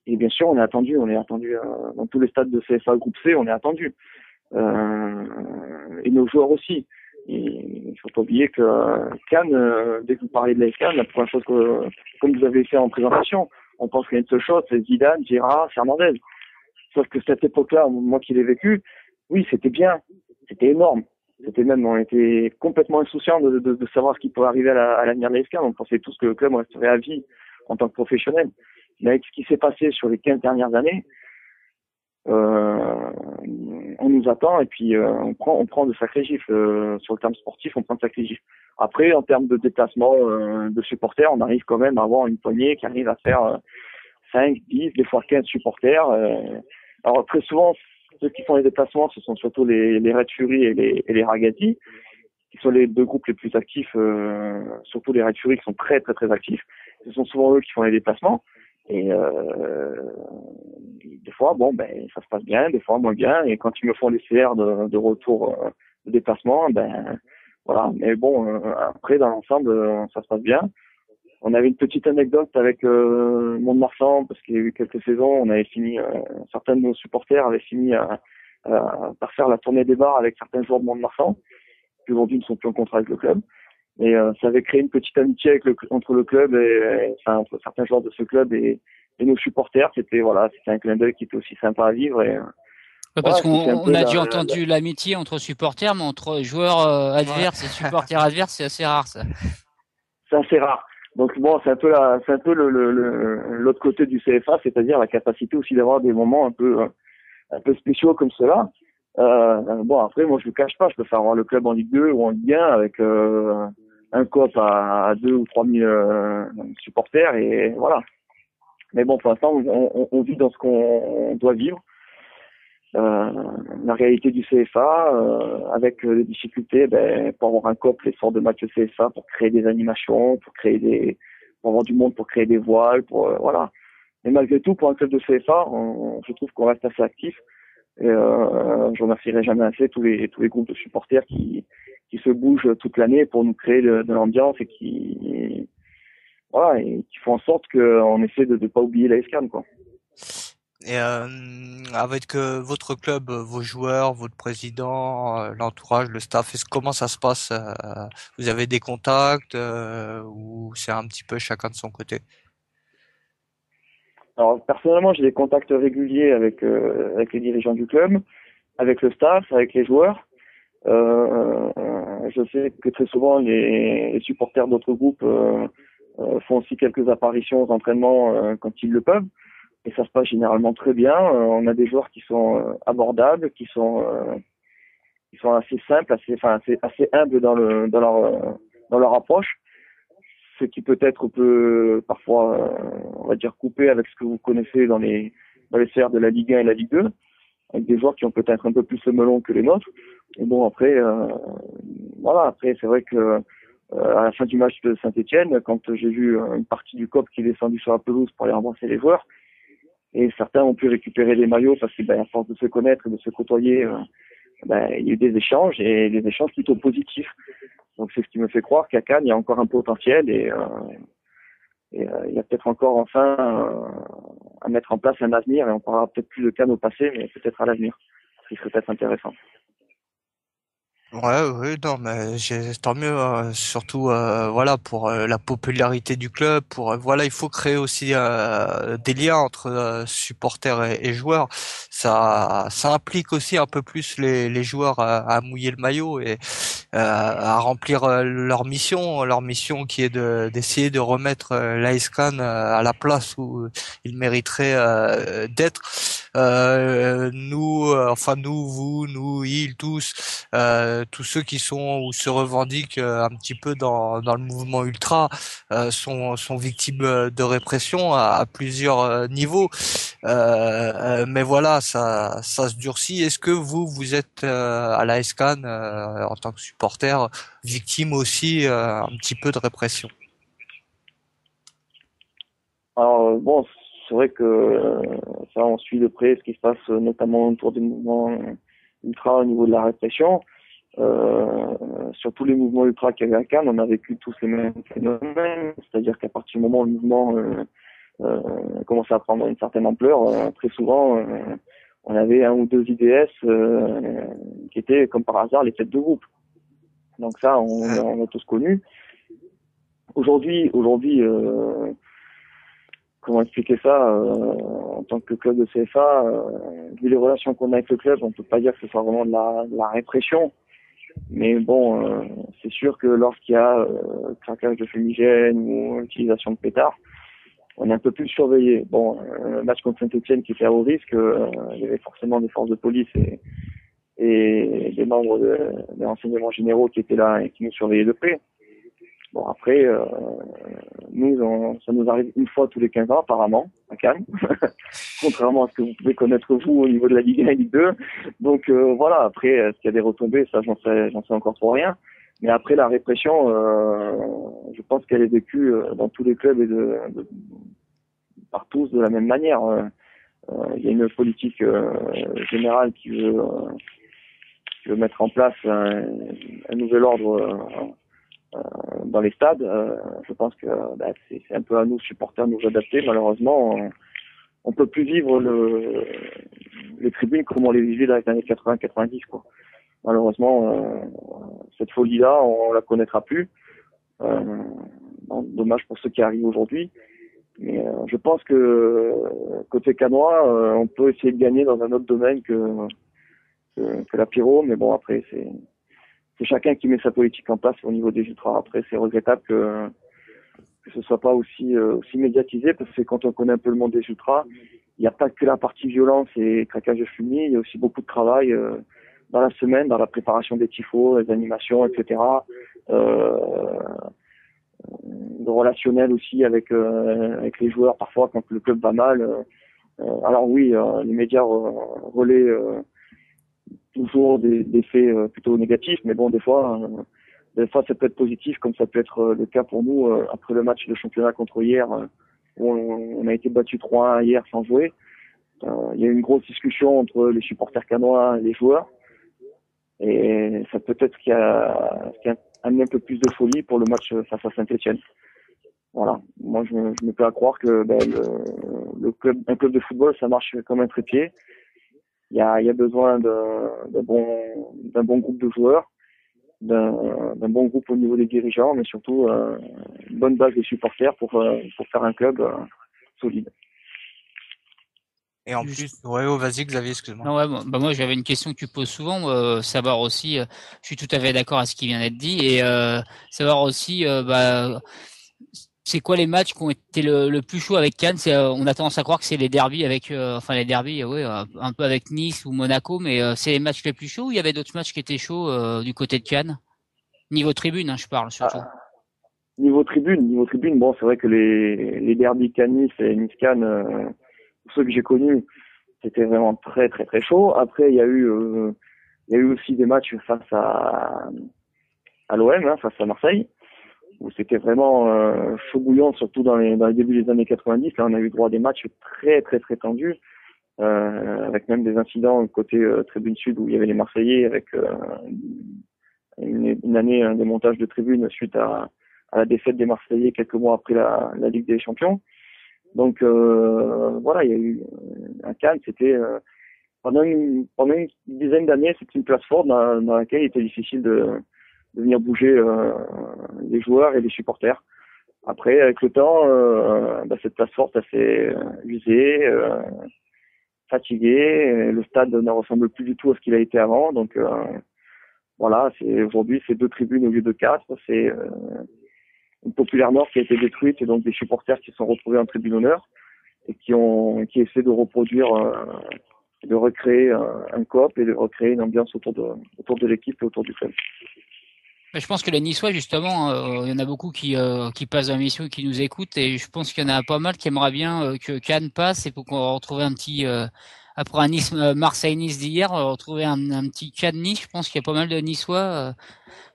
Et bien sûr, on est attendu dans tous les stades de CFA Groupe C, on est attendu. Et nos joueurs aussi. Et il faut pas oublier que Cannes, dès que vous parlez de la Cannes, la première chose que, comme vous avez fait en présentation, on pense qu'il y a une seule chose, c'est Zidane, Gérard, Fernandez. Sauf que cette époque-là, moi qui l'ai vécu, oui, c'était bien, c'était énorme. C'était même, on était complètement insouciants de savoir ce qui pourrait arriver à l'avenir de l'AS. On pensait tous que le club resterait à vie en tant que professionnel. Mais avec ce qui s'est passé sur les 15 dernières années, on nous attend et puis on prend de sacrés gifles sur le terme sportif, on prend de sacrés gifles. Après, en termes de déplacement de supporters, on arrive quand même à avoir une poignée qui arrive à faire 5, 10, des fois 15 supporters. Alors très souvent, ceux qui font les déplacements, ce sont surtout les Red Fury et les Ragazzi, qui sont les deux groupes les plus actifs, surtout les Red Fury qui sont très très très actifs. Ce sont souvent eux qui font les déplacements. Et des fois, bon, ben ça se passe bien, des fois moins bien. Et quand ils me font les CR de retour de déplacement, ben voilà. Mais bon, après dans l'ensemble, ça se passe bien. On avait une petite anecdote avec Mont-de-Marsan parce qu'il y a eu quelques saisons, on avait fini, certains de nos supporters avaient fini par faire la tournée des bars avec certains joueurs de Mont-de-Marsan qui aujourd'hui ne sont plus en contrat avec le club. Et ça avait créé une petite amitié entre le club et enfin, entre certains joueurs de ce club et nos supporters. C'était un clin d'œil qui était aussi sympa à vivre. Et parce qu'on a déjà entendu l'amitié entre supporters, mais entre joueurs adverses et supporters adverses, c'est assez rare ça. C'est assez rare. Donc bon, c'est un peu l'autre côté du CFA, c'est-à-dire la capacité aussi d'avoir des moments un peu spéciaux comme cela. Bon, après, moi, je le cache pas, je peux faire avoir le club en Ligue 2 ou en Ligue 1 avec un COP à 2 ou 3 000 supporters et voilà. Mais bon, pour l'instant, on vit dans ce qu'on doit vivre. La réalité du CFA, avec les difficultés, pour avoir un COP, les sortes de matchs CFA, pour créer des animations, pour avoir du monde, pour créer des voiles, voilà. Mais malgré tout, pour un club de CFA, je trouve qu'on reste assez actif. Et je remercierai jamais assez tous les groupes de supporters qui se bougent toute l'année pour nous créer de l'ambiance et qui font en sorte qu'on essaie de pas oublier la SCAN, quoi. Et avec votre club, vos joueurs, votre président, l'entourage, le staff, comment ça se passe? Vous avez des contacts ou c'est un petit peu chacun de son côté? Alors personnellement, j'ai des contacts réguliers avec les dirigeants du club, avec le staff, avec les joueurs. Je sais que très souvent les supporters d'autres groupes font aussi quelques apparitions aux entraînements quand ils le peuvent. Et ça se passe généralement très bien. On a des joueurs qui sont abordables, qui sont assez simples, assez humbles dans leur approche. Ce qui peut-être peut parfois, on va dire, couper avec ce que vous connaissez dans les sphères de la Ligue 1 et la Ligue 2, avec des joueurs qui ont peut-être un peu plus le melon que les nôtres. Et bon, après, après, c'est vrai que à la fin du match de Saint-Etienne, quand j'ai vu une partie du COP qui est descendu sur la pelouse pour aller rembourser les joueurs, et certains ont pu récupérer les maillots parce que, à force de se connaître et de se côtoyer, il y a eu des échanges et des échanges plutôt positifs. Donc c'est ce qui me fait croire qu'à Cannes, il y a encore un potentiel et il y a peut-être encore enfin à mettre en place un avenir et on parlera peut-être plus de Cannes au passé, mais peut-être à l'avenir, ce qui serait peut-être intéressant. Ouais, oui, non, mais tant mieux, surtout, voilà, pour la popularité du club, voilà, il faut créer aussi des liens entre supporters et joueurs. Ça implique aussi un peu plus les joueurs à mouiller le maillot et à remplir leur mission qui est d'essayer de remettre l'AS Cannes à la place où il mériterait d'être. Nous, vous, nous, ils, tous ceux qui sont ou se revendiquent un petit peu dans le mouvement ultra sont victimes de répression à plusieurs niveaux. Mais voilà, ça se durcit. Est-ce que vous êtes à la SCAN en tant que supporter victime aussi un petit peu de répression? Alors bon, c'est vrai que ça, on suit de près ce qui se passe notamment autour du mouvement ultra au niveau de la répression. Sur tous les mouvements ultra qu'il y avait à Cannes, on a vécu tous les mêmes phénomènes, c'est-à-dire qu'à partir du moment où le mouvement commençait à prendre une certaine ampleur, très souvent on avait un ou deux IDS qui étaient comme par hasard les têtes de groupe. Donc ça, on a tous connu. Aujourd'hui, comment expliquer ça en tant que club de CFA, vu les relations qu'on a avec le club, on peut pas dire que ce soit vraiment de la répression. Mais bon, c'est sûr que lorsqu'il y a craquage de fumigène ou utilisation de pétards, on est un peu plus surveillé. Bon, le match contre Saint-Etienne qui était à haut risque, il y avait forcément des forces de police et des membres des renseignements généraux qui étaient là et qui nous surveillaient de près. Bon, après, ça nous arrive une fois tous les 15 ans, apparemment, à Cannes. Contrairement à ce que vous pouvez connaître vous au niveau de la Ligue 1 et Ligue 2. Donc, voilà. Après, est-ce qu'il y a des retombées? Ça, j'en sais encore trop rien. Mais après, la répression, je pense qu'elle est vécue dans tous les clubs et par tous de la même manière. Il y a une politique générale qui veut mettre en place un nouvel ordre dans les stades. Je pense que c'est un peu à nous, supporters, de nous adapter. Malheureusement, on peut plus vivre les tribunes comme on les vivait dans les années 80-90, quoi. Malheureusement, cette folie-là, on la connaîtra plus. Dommage pour ceux qui arrivent aujourd'hui. Mais je pense que côté canois, on peut essayer de gagner dans un autre domaine que la pyro. Mais bon, après, c'est chacun qui met sa politique en place au niveau des ultras. Après, c'est regrettable que ce soit pas aussi médiatisé, parce que quand on connaît un peu le monde des ultras, il n'y a pas que la partie violence et craquage de fumier, il y a aussi beaucoup de travail dans la semaine, dans la préparation des tifos, les animations, etc. De relationnel aussi avec les joueurs, parfois quand le club va mal. Alors oui, les médias relaient toujours des faits plutôt négatifs, mais bon, des fois ça peut être positif, comme ça peut être le cas pour nous après le match de championnat contre hier, où on a été battu 3-1 hier sans jouer. Il y a eu une grosse discussion entre les supporters canois et les joueurs, et ça peut être ce qui a amené un peu plus de folie pour le match face à Saint-Etienne. Voilà. Moi, je me plais à croire que un club de football, ça marche comme un trépied. Il y a besoin d'un bon groupe de joueurs, d'un bon groupe au niveau des dirigeants, mais surtout une bonne base des supporters pour faire un club solide. Et en plus, ouais, vas-y Xavier, excuse-moi. Non, ouais, moi j'avais une question que tu poses souvent, savoir aussi, je suis tout à fait d'accord à ce qui vient d'être dit, et savoir aussi, c'est quoi les matchs qui ont été le plus chaud avec Cannes. On a tendance à croire que c'est les derbies les derbies, un peu avec Nice ou Monaco, mais c'est les matchs les plus chauds, ou il y avait d'autres matchs qui étaient chauds du côté de Cannes? Niveau tribune, hein, je parle surtout. Niveau tribune, bon, c'est vrai que les derbies Cannes-Nice et Nice-Cannes, ceux que j'ai connus, c'était vraiment très très très chaud. Après, il y a eu aussi des matchs face à l'OM, face à Marseille, où c'était vraiment chaud bouillant, surtout dans les débuts des années 90. Là, on a eu droit à des matchs très très très tendus, avec même des incidents côté tribune sud où il y avait les Marseillais, avec une année un démontage de tribune suite à la défaite des Marseillais quelques mois après la Ligue des Champions. Donc voilà, il y a eu à Cannes, c'était pendant une dizaine d'années, c'était une place forte dans laquelle il était difficile de venir bouger les joueurs et les supporters. Après, avec le temps, cette place forte, elle s'est usée, fatiguée. Le stade ne ressemble plus du tout à ce qu'il a été avant. Donc voilà, aujourd'hui, c'est 2 tribunes au lieu de 4. C'est une Populaire Nord qui a été détruite, et donc des supporters qui se sont retrouvés en tribune honneur et qui essaient de reproduire, de recréer un coop et de recréer une ambiance autour de l'équipe et autour du club. Je pense que les Niçois, justement, il y en a beaucoup qui passent dans l'émission et qui nous écoutent, et je pense qu'il y en a pas mal qui aimeraient bien que Cannes passe, et pour qu'on retrouve un petit après un Nice Marseille-Nice d'hier, retrouver un petit Cannes-Nice. Je pense qu'il y a pas mal de Niçois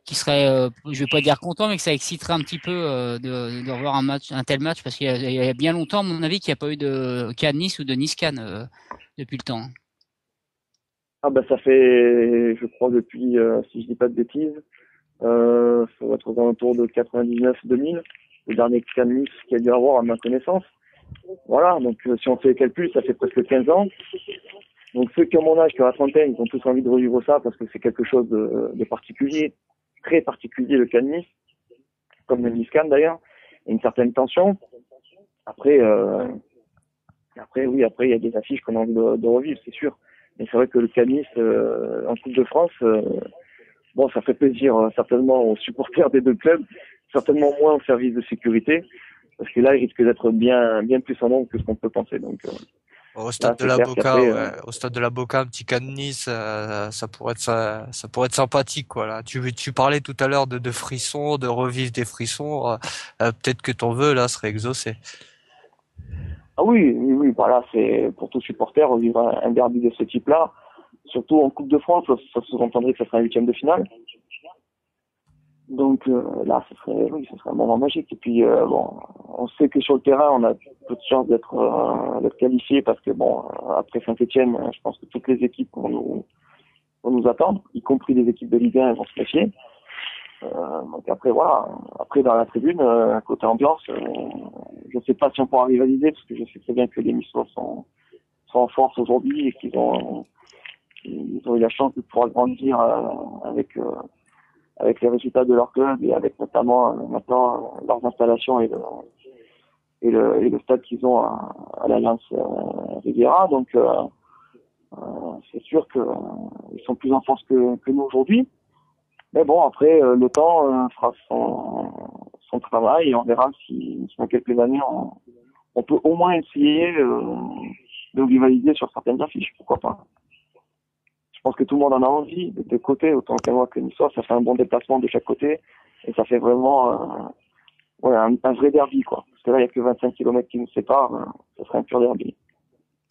qui seraient, je vais pas dire contents, mais que ça exciterait un petit peu de revoir un tel match, parce qu'il y a bien longtemps, à mon avis, qu'il n'y a pas eu de Cannes-Nice ou de Nice-Cannes depuis le temps. Ça fait, je crois, depuis, si je dis pas de bêtises, ça va être aux alentours de 99-2000, le dernier Cannes-Nice qu'il y a dû avoir à ma connaissance. Voilà, donc si on fait les calculs, ça fait presque 15 ans. Donc ceux qui ont mon âge, qui ont la trentaine, ils ont tous envie de revivre ça, parce que c'est quelque chose de particulier, très particulier, le Cannes-Nice, comme le Nice-Cannes d'ailleurs, et une certaine tension. Après, oui, il y a des affiches qu'on a envie de revivre, c'est sûr. Mais c'est vrai que le Cannes-Nice en Coupe de France, ça fait plaisir certainement aux supporters des 2 clubs, certainement moins au service de sécurité. parce que là, il risque d'être bien plus en nombre que ce qu'on peut penser. Donc, Au stade de la Boca, au stade de la Boca, un petit cas de Nice, ça pourrait être sympathique, quoi, là. Tu parlais tout à l'heure de frissons, de revivre des frissons, peut-être que ton vœu, là, serait exaucé. Ah oui, voilà, c'est pour tout supporter, revivre un derby de ce type-là, surtout en Coupe de France, ça sous-entendrait que ça serait un huitième de finale. Donc là, ce serait un moment magique. Et puis on sait que sur le terrain, on a peu de chance d'être qualifié parce que après Saint-Étienne, je pense que toutes les équipes vont nous attendre, y compris les équipes de Ligue 1, elles vont se méfier. Donc après voilà, après dans la tribune, côté ambiance, je sais pas si on pourra rivaliser parce que je sais très bien que les Niçois sont en force aujourd'hui et qu'ils ont eu la chance de pouvoir grandir avec les résultats de leur club et avec notamment maintenant leurs installations et le stade qu'ils ont à l'Alliance Riviera. Donc c'est sûr que ils sont plus en force que nous aujourd'hui. Mais bon, après le temps fera son travail et on verra si dans quelques années on peut au moins essayer de rivaliser sur certaines affiches, pourquoi pas. Je pense que tout le monde en a envie, de côté, autant qu'à moi que Niçois, ça fait un bon déplacement de chaque côté, et ça fait vraiment un vrai derby, quoi. Parce que là, il n'y a que 25 kilomètres qui nous séparent, ça serait un pur derby.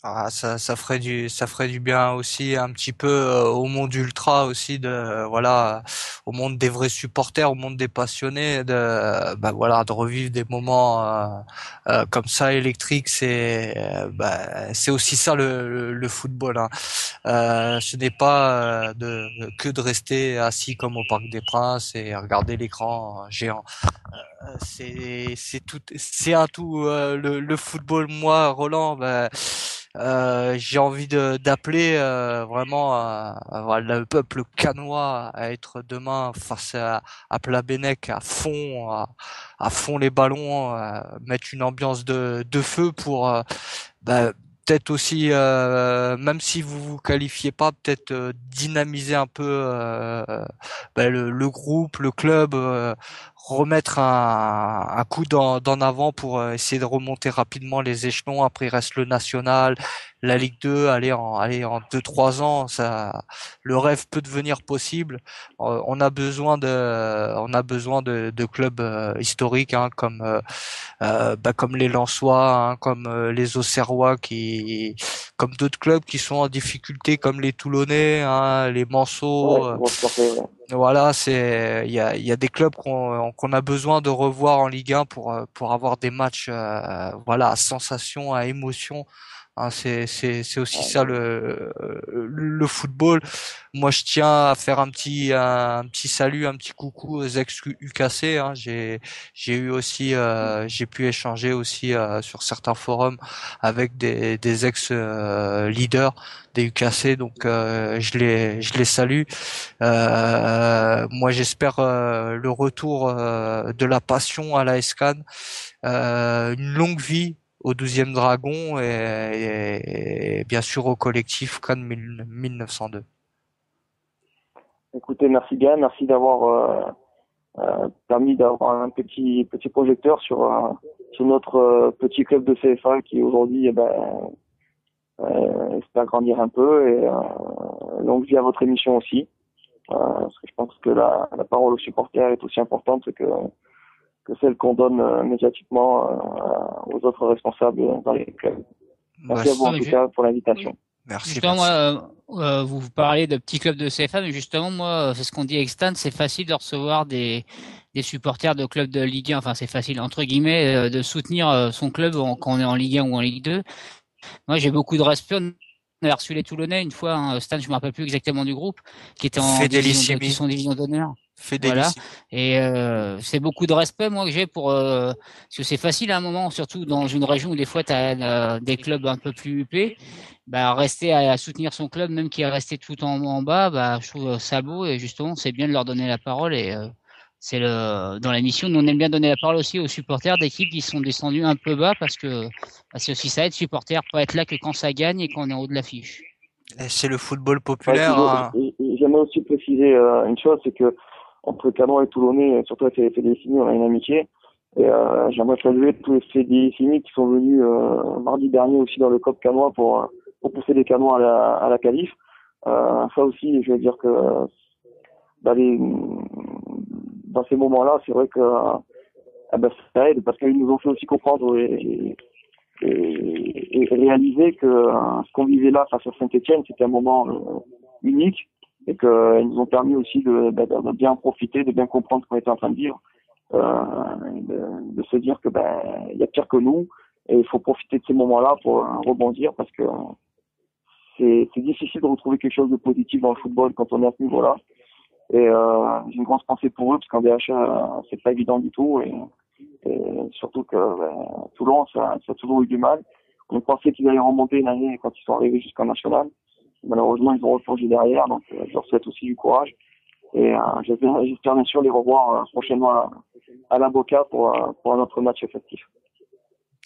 Ah, ça ferait du bien aussi un petit peu au monde ultra aussi au monde des vrais supporters, au monde des passionnés de revivre des moments comme ça électriques, c'est aussi ça le football, hein. Ce n'est pas que de rester assis comme au Parc des Princes et regarder l'écran géant. C'est un tout. Le football, moi, Roland, j'ai envie d'appeler vraiment voilà, le peuple cannois à être demain face à Plabennec à fond les ballons, mettre une ambiance de feu pour peut-être aussi, même si vous vous qualifiez pas, peut-être dynamiser un peu le groupe, le club, remettre un coup d'en avant pour essayer de remonter rapidement les échelons. Après, il reste le national, la Ligue 2. En 2-3 ans, le rêve peut devenir possible. On a besoin de clubs historiques, hein, comme les Lensois, hein, comme les Auxerrois, comme d'autres clubs qui sont en difficulté, comme les Toulonnais, hein, les Manceaux. Voilà, il y a des clubs qu'on a besoin de revoir en Ligue 1 pour avoir des matchs, à sensation, à émotion. Hein, c'est aussi ça le football. Moi, je tiens à faire un petit salut, un petit coucou aux ex UKC, hein. J'ai eu aussi j'ai pu échanger aussi sur certains forums avec des ex leaders des UKC, donc je les salue. Moi, j'espère le retour de la passion à la SCAN, une longue vie au 12e Dragon et bien sûr au collectif Cannes 1902. Écoutez, merci Gaël, merci d'avoir permis d'avoir un petit projecteur sur notre petit club de CFA qui aujourd'hui espère grandir un peu et longue vie à votre émission aussi. Parce que je pense que la parole aux supporters est aussi importante que celle qu'on donne médiatiquement aux autres responsables dans les clubs. Merci à vous en tout cas pour l'invitation. Merci. Justement, moi, vous parlez de petits clubs de CFA, mais justement, moi, c'est ce qu'on dit avec Stan, c'est facile de recevoir des supporters de clubs de Ligue 1, enfin c'est facile, entre guillemets, de soutenir son club quand on est en Ligue 1 ou en Ligue 2. Moi, j'ai beaucoup de respect. On a reçu les Toulonnais une fois, hein, Stan, je me rappelle plus exactement du groupe, qui était en division d'honneur. Voilà. Et c'est beaucoup de respect moi que j'ai pour parce que c'est facile à un moment, surtout dans une région où des fois tu as des clubs un peu plus huppés, rester à soutenir son club même qui est resté tout en bas, je trouve ça beau et justement c'est bien de leur donner la parole et c'est dans la mission nous on aime bien donner la parole aussi aux supporters d'équipes qui sont descendus un peu bas parce que c'est aussi ça être supporter, pas être là que quand ça gagne et qu'on est en haut de l'affiche. Et c'est le football populaire. Hein. J'aimerais aussi préciser une chose, c'est que entre Canon et Toulonnais, surtout avec les Décennies, on a une amitié. Et j'aimerais saluer tous les CDI qui sont venus mardi dernier aussi dans le COP Canois pour pousser les Canois à la qualif. Ça aussi, je veux dire que dans ces moments-là, c'est vrai que ça aide parce qu'ils nous ont fait aussi comprendre et réaliser que ce qu'on vivait là face à Saint-Etienne, c'était un moment unique et qu'ils nous ont permis aussi de bien profiter, de bien comprendre ce qu'on était en train de vivre, de se dire que il y a pire que nous et il faut profiter de ces moments-là pour rebondir parce que c'est difficile de retrouver quelque chose de positif dans le football quand on est à ce niveau-là. Et j'ai une grosse pensée pour eux parce qu'en DHA c'est pas évident du tout et surtout que Toulon ça a toujours eu du mal. On pensait qu'ils allaient remonter une année quand ils sont arrivés jusqu'en national. Malheureusement ils ont replongé derrière donc je leur souhaite aussi du courage et j'espère bien sûr les revoir prochainement à la Boca pour un autre match effectif.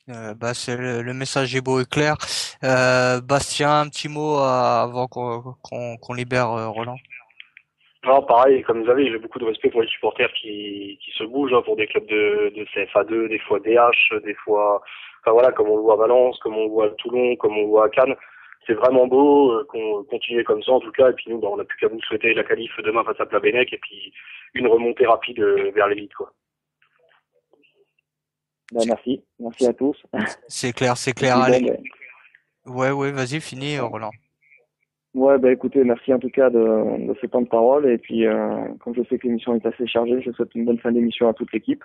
C'est le message est beau et clair. Bastien, un petit mot avant qu'on libère Roland. Non, pareil, comme vous savez, j'ai beaucoup de respect pour les supporters qui se bougent pour des clubs de CFA2, des fois DH, des fois, enfin voilà, comme on le voit à Valence, comme on le voit à Toulon, comme on le voit à Cannes. C'est vraiment beau qu'on continue comme ça en tout cas. Et puis nous, on n'a plus qu'à vous souhaiter la qualif demain face à Plabennec et puis une remontée rapide vers l'élite, quoi. Merci à tous. C'est clair. Allez. Ouais, vas-y, finis Roland. Ouais, écoutez, merci en tout cas de ce temps de parole. Et puis, comme je sais que l'émission est assez chargée, je souhaite une bonne fin d'émission à toute l'équipe.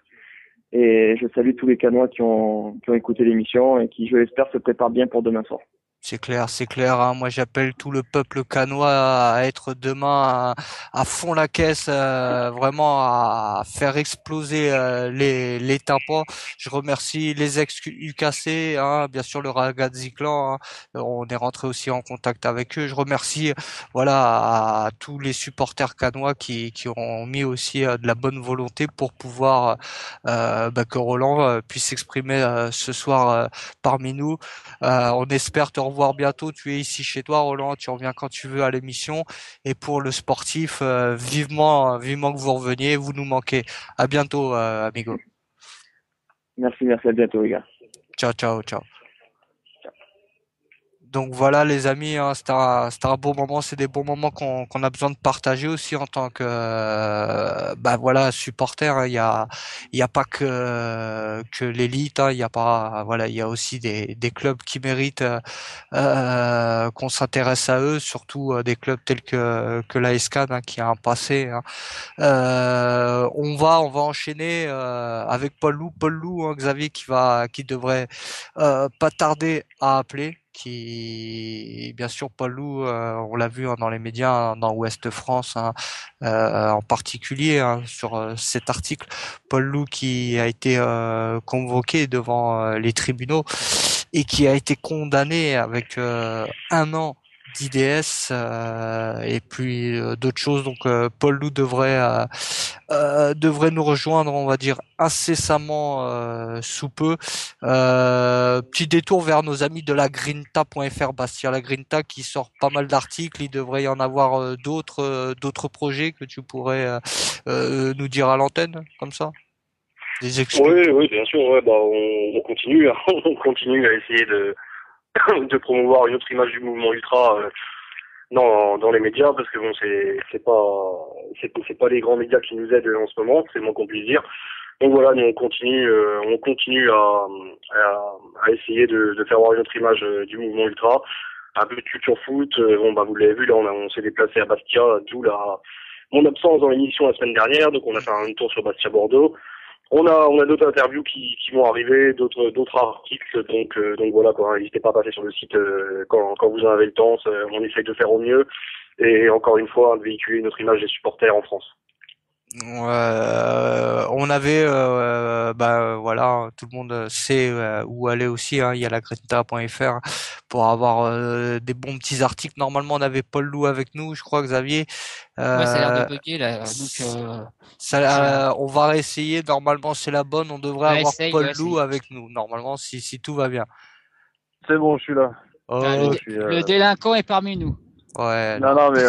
Et je salue tous les Canois qui ont écouté l'émission et qui, je l'espère, se préparent bien pour demain soir. C'est clair. Hein. Moi, j'appelle tout le peuple canois à être demain à fond la caisse, vraiment à faire exploser les tympans. Je remercie les ex-UKC, hein, bien sûr le Ragazzi Clan. Hein. On est rentré aussi en contact avec eux. Je remercie, à tous les supporters canois qui ont mis aussi de la bonne volonté pour pouvoir que Roland puisse s'exprimer ce soir parmi nous. On espère te revoir bientôt. Tu es ici chez toi, Roland. Tu reviens quand tu veux à l'émission. Et pour le sportif, vivement que vous reveniez. Vous nous manquez. À bientôt, amigo. Merci. À bientôt, les gars. Ciao. Donc voilà les amis, hein, c'était un bon moment, c'est des bons moments qu'on a besoin de partager aussi en tant que supporter. Hein. Il y a pas que l'élite, hein. Il y a pas il y a aussi des clubs qui méritent qu'on s'intéresse à eux, surtout des clubs tels que l'AS Cannes, hein, qui a un passé. Hein. On va enchaîner avec Paul Lou, hein, Xavier qui devrait pas tarder à appeler. Qui bien sûr Paul Lou, on l'a vu dans les médias, hein, dans Ouest France, hein, en particulier, hein, sur cet article, Paul Lou qui a été convoqué devant les tribunaux et qui a été condamné avec 1 an d'IDS et puis d'autres choses. Donc Paul Lou devrait nous rejoindre, on va dire incessamment sous peu. Petit détour vers nos amis de la Grinta.fr, Bastien. La Grinta qui sort pas mal d'articles. Il devrait y en avoir d'autres projets que tu pourrais nous dire à l'antenne, comme ça. Des excuses. Oui, bien sûr. Ouais, on continue, hein. On continue à essayer de promouvoir une autre image du mouvement ultra dans les médias, parce que bon, c'est pas les grands médias qui nous aident en ce moment, c'est le moins qu'on puisse dire. Donc voilà, nous on continue à essayer de faire voir une autre image du mouvement ultra, un peu de culture foot. Vous l'avez vu, là on s'est déplacé à Bastia, d'où mon absence dans l'émission la semaine dernière, donc on a fait un tour sur Bastia Bordeaux. On a d'autres interviews qui vont arriver, d'autres articles, donc voilà quoi. N'hésitez pas à passer sur le site quand vous en avez le temps. On essaye de faire au mieux et encore une fois de véhiculer notre image des supporters en France. On avait tout le monde sait où aller aussi, hein. Il y a la Greta.fr pour avoir des bons petits articles. Normalement on avait Paul Lou avec nous, je crois, Xavier. Ouais, ça a l'air de bugger là. Donc on va réessayer. Normalement c'est la bonne. On devrait avoir Paul Lou essayer. avec nous. Normalement si tout va bien. C'est bon, je suis là. Oh, le délinquant est parmi nous. Ouais. Non, mais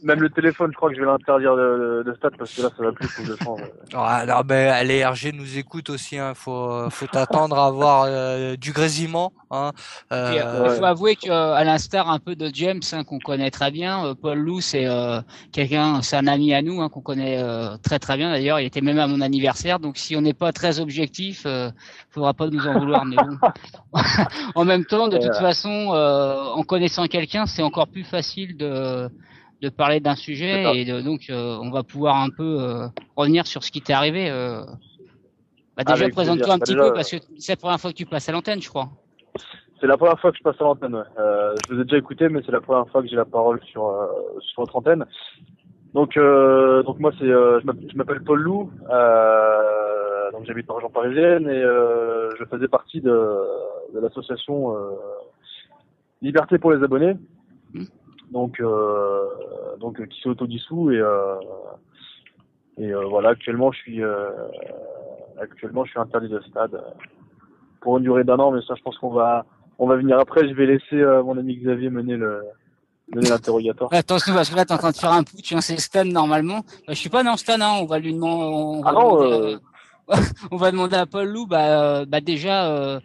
même le téléphone, je crois que je vais l'interdire de stade parce que là, ça va plus, faut que je change. Ouais, non, mais les RG nous écoutent aussi, hein. Faut t'attendre à avoir du grésillement, hein. Puis, il faut Ouais. avouer que, à l'instar un peu de James, hein, qu'on connaît très bien, Paul Lou, c'est c'est un ami à nous, hein, qu'on connaît très très bien. D'ailleurs, il était même à mon anniversaire. Donc, si on n'est pas très objectif, faudra pas nous en vouloir. Mais bon, en même temps, de toute façon, en connaissant quelqu'un, c'est encore plus facile de parler d'un sujet et donc on va pouvoir un peu revenir sur ce qui t'est arrivé. Déjà, Avec plaisir. présente-toi un petit Déjà, peu parce que c'est la première fois que tu passes à l'antenne, je crois. c'est la première fois que je passe à l'antenne. Ouais. Je vous ai déjà écouté, mais c'est la première fois que j'ai la parole sur votre antenne. Donc moi je m'appelle Paul Lou. Donc j'habite en région parisienne et je faisais partie de l'association Liberté pour les abonnés. Donc qui s'autodissout et voilà, actuellement je suis interdit de stade pour une durée d'1 an, mais ça je pense qu'on va venir après. Je vais laisser mon ami Xavier mener l'interrogatoire. Attention, parce que là, t'es en train de faire un putsch, hein, c'est Stan normalement. Je suis pas dans Stan, hein, on va lui demander, on va demander à Paul Lou, déjà,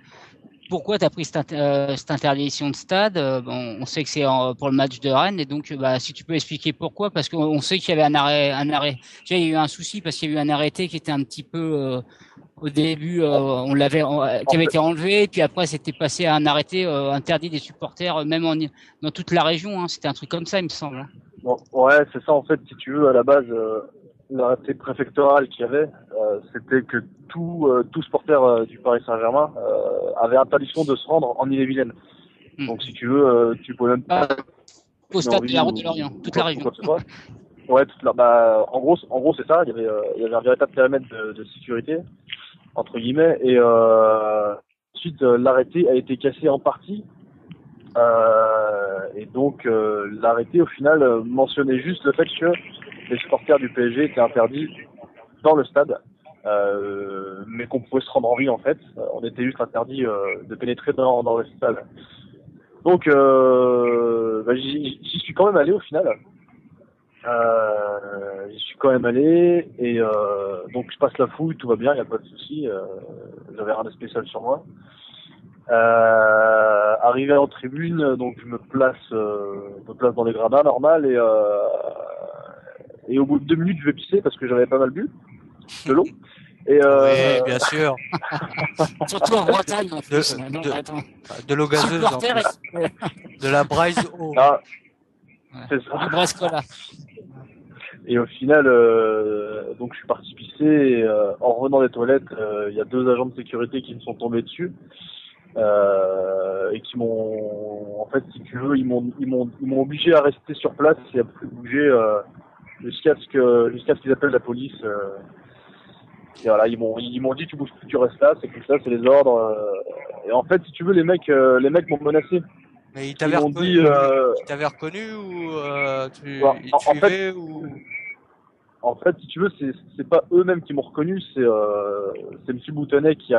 pourquoi t'as pris cette interdiction de stade. Bon, on sait que c'est pour le match de Rennes, et donc, si tu peux expliquer pourquoi, parce qu'on sait qu'il y avait un arrêt. Déjà, il y a eu un souci parce qu'il y a eu un arrêté qui était un petit peu, au début, qui avait été enlevé, puis après, c'était passé à un arrêté interdit des supporters, même dans toute la région. Hein, c'était un truc comme ça, il me semble. Hein. Bon, ouais, c'est ça en fait. Si tu veux, à la base, l'arrêté préfectoral qu'il y avait, c'était que tout supporter du Paris Saint-Germain avait interdiction de se rendre en Ille-et-Vilaine. Donc, si tu veux, tu peux même pas au stade de la Route de Lorient, toute la région. Ouais, en gros, c'est ça. Il y avait un véritable périmètre de sécurité entre guillemets, et ensuite l'arrêté a été cassé en partie, et donc l'arrêté au final mentionnait juste le fait que les supporters du PSG étaient interdits dans le stade, mais qu'on pouvait se rendre en ville en fait. On était juste interdit de pénétrer dans le stade. Donc j'y suis quand même allé au final. J'y suis quand même allé et donc je passe la fouille, tout va bien, il n'y a pas de souci. J'avais rien de spécial sur moi. Arrivé en tribune, donc je me place dans les gradins normal et au bout de 2 minutes je vais pisser parce que j'avais pas mal bu de l'eau. Et oui, bien sûr. Surtout en Bretagne, en plus. De l'eau gazeuse, en plus. De la braise eau. Ah, c'est ça. Du Brescola. Et au final, donc je suis parti pisser et en revenant des toilettes, il y a 2 agents de sécurité qui me sont tombés dessus et qui m'ont, en fait, si tu veux, ils m'ont obligé à rester sur place et à plus bouger jusqu'à ce qu'ils appellent la police. Et voilà, ils m'ont dit tu bouges plus, tu restes là, c'est comme ça, c'est les ordres. Et en fait, si tu veux, les mecs m'ont menacé. Mais ils t'avaient reconnu, ou ils suivaient ou... En fait, si tu veux, c'est pas eux-mêmes qui m'ont reconnu, c'est M. Boutonnet qui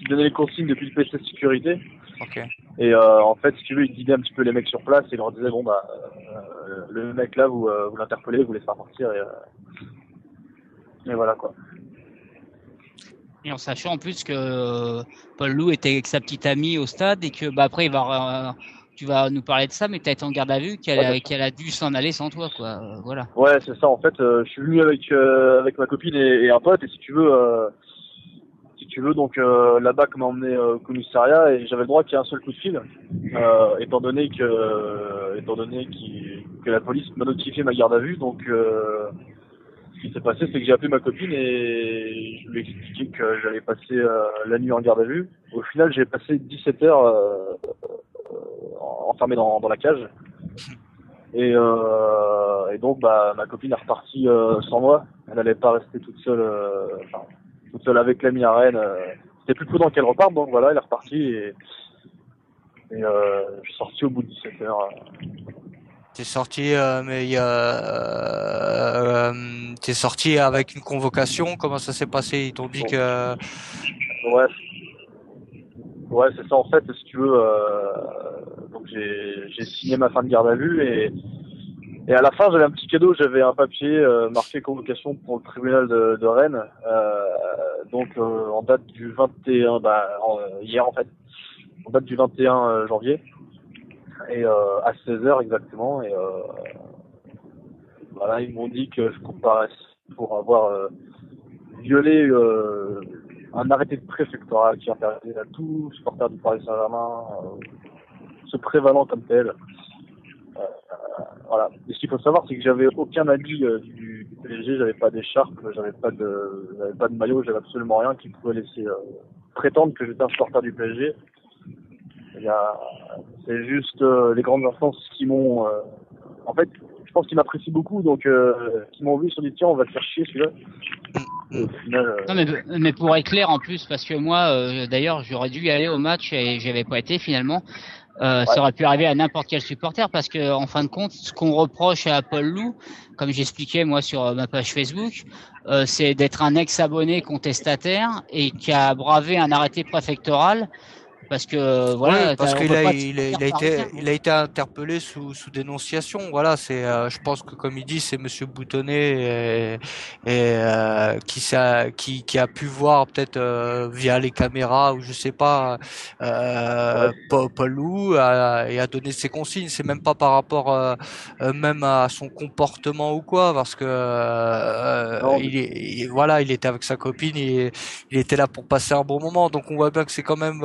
donnait les consignes depuis le PC sécurité. Okay. Et en fait, si tu veux, il guidait un petit peu les mecs sur place et il leur disait bon le mec là, vous l'interpellez, vous laissez partir et voilà quoi. Et en sachant en plus que Paul Lou était avec sa petite amie au stade et que après tu vas nous parler de ça, mais tu as été en garde à vue qu'elle a dû s'en aller sans toi, quoi. Voilà. Ouais, c'est ça. En fait, je suis venu avec ma copine et un pote, et si tu veux, donc la BAC m'a emmené au commissariat et j'avais le droit qu'il y ait un seul coup de fil, étant donné que la police m'a notifié ma garde à vue. Donc, ce qui s'est passé, c'est que j'ai appelé ma copine et je lui ai expliqué que j'allais passer la nuit en garde à vue. Au final, j'ai passé 17 heures enfermé dans la cage. Et donc, ma copine est repartie sans moi. Elle n'allait pas rester toute seule avec l'ami à Rennes. C'était plus prudent qu'elle reparte, donc voilà, elle est repartie et je suis sorti au bout de 17 heures. T'es sorti, t'es sorti avec une convocation. Comment ça s'est passé? Ils t'ont dit que... Ouais, c'est ça en fait. Si tu veux, donc j'ai signé ma fin de garde à vue et à la fin j'avais un petit cadeau, j'avais un papier marqué convocation pour le tribunal de Rennes, donc en date du 21, hier en fait, en date du 21 janvier et à 16h exactement et voilà, ils m'ont dit que je comparaisse pour avoir violé un arrêté de préfectorat qui interdisait à tout supporter du Paris Saint-Germain se prévalant comme tel. Voilà. Et ce qu'il faut savoir, c'est que j'avais aucun habit du PSG, j'avais pas d'écharpe, j'avais pas de maillot, j'avais absolument rien qui pouvait laisser prétendre que j'étais un supporter du PSG. C'est juste les grandes instances qui m'ont, en fait, je pense qu'ils m'apprécient beaucoup, donc qui m'ont vu, ils se sont dit tiens, on va te faire chier celui-là. Et au final, Non, mais pour être clair en plus, parce que moi, d'ailleurs, j'aurais dû y aller au match et j'avais pas été finalement. Ça aurait pu arriver à n'importe quel supporter parce que en fin de compte, ce qu'on reproche à Paul Lou, comme j'expliquais moi sur ma page Facebook, c'est d'être un ex-abonné contestataire et qui a bravé un arrêté préfectoral. Parce que voilà, oui, parce qu'il a été interpellé sous dénonciation. Voilà, c'est, je pense que comme il dit, c'est Monsieur Boutonnet qui a pu voir peut-être via les caméras ou je sais pas, Paul Lou et a donné ses consignes. C'est même pas par rapport même à son comportement ou quoi, parce que voilà, il était avec sa copine, il était là pour passer un bon moment. Donc on voit bien que c'est quand même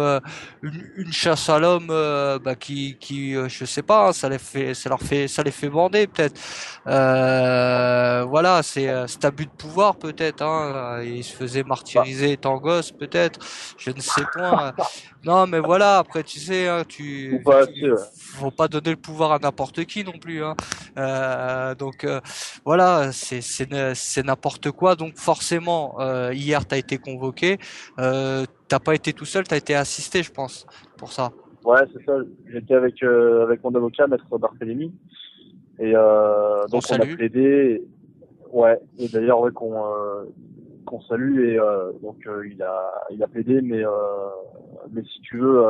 une chasse à l'homme qui je sais pas, ça les fait bander peut-être. Voilà, c'est abus de pouvoir peut-être, hein. Il se faisait martyriser étant gosse peut-être, je ne sais point. Non mais voilà, après tu sais, hein, faut pas donner le pouvoir à n'importe qui non plus, hein. Donc voilà, c'est n'importe quoi. Donc forcément hier t'as été convoqué. T'as pas été tout seul, t'as été assisté, je pense, pour ça. Ouais, c'est ça. J'étais avec mon avocat, Maître Barthélémy, et donc on a plaidé. Ouais. Et d'ailleurs, ouais, qu'on salue et donc il a plaidé, mais si tu veux,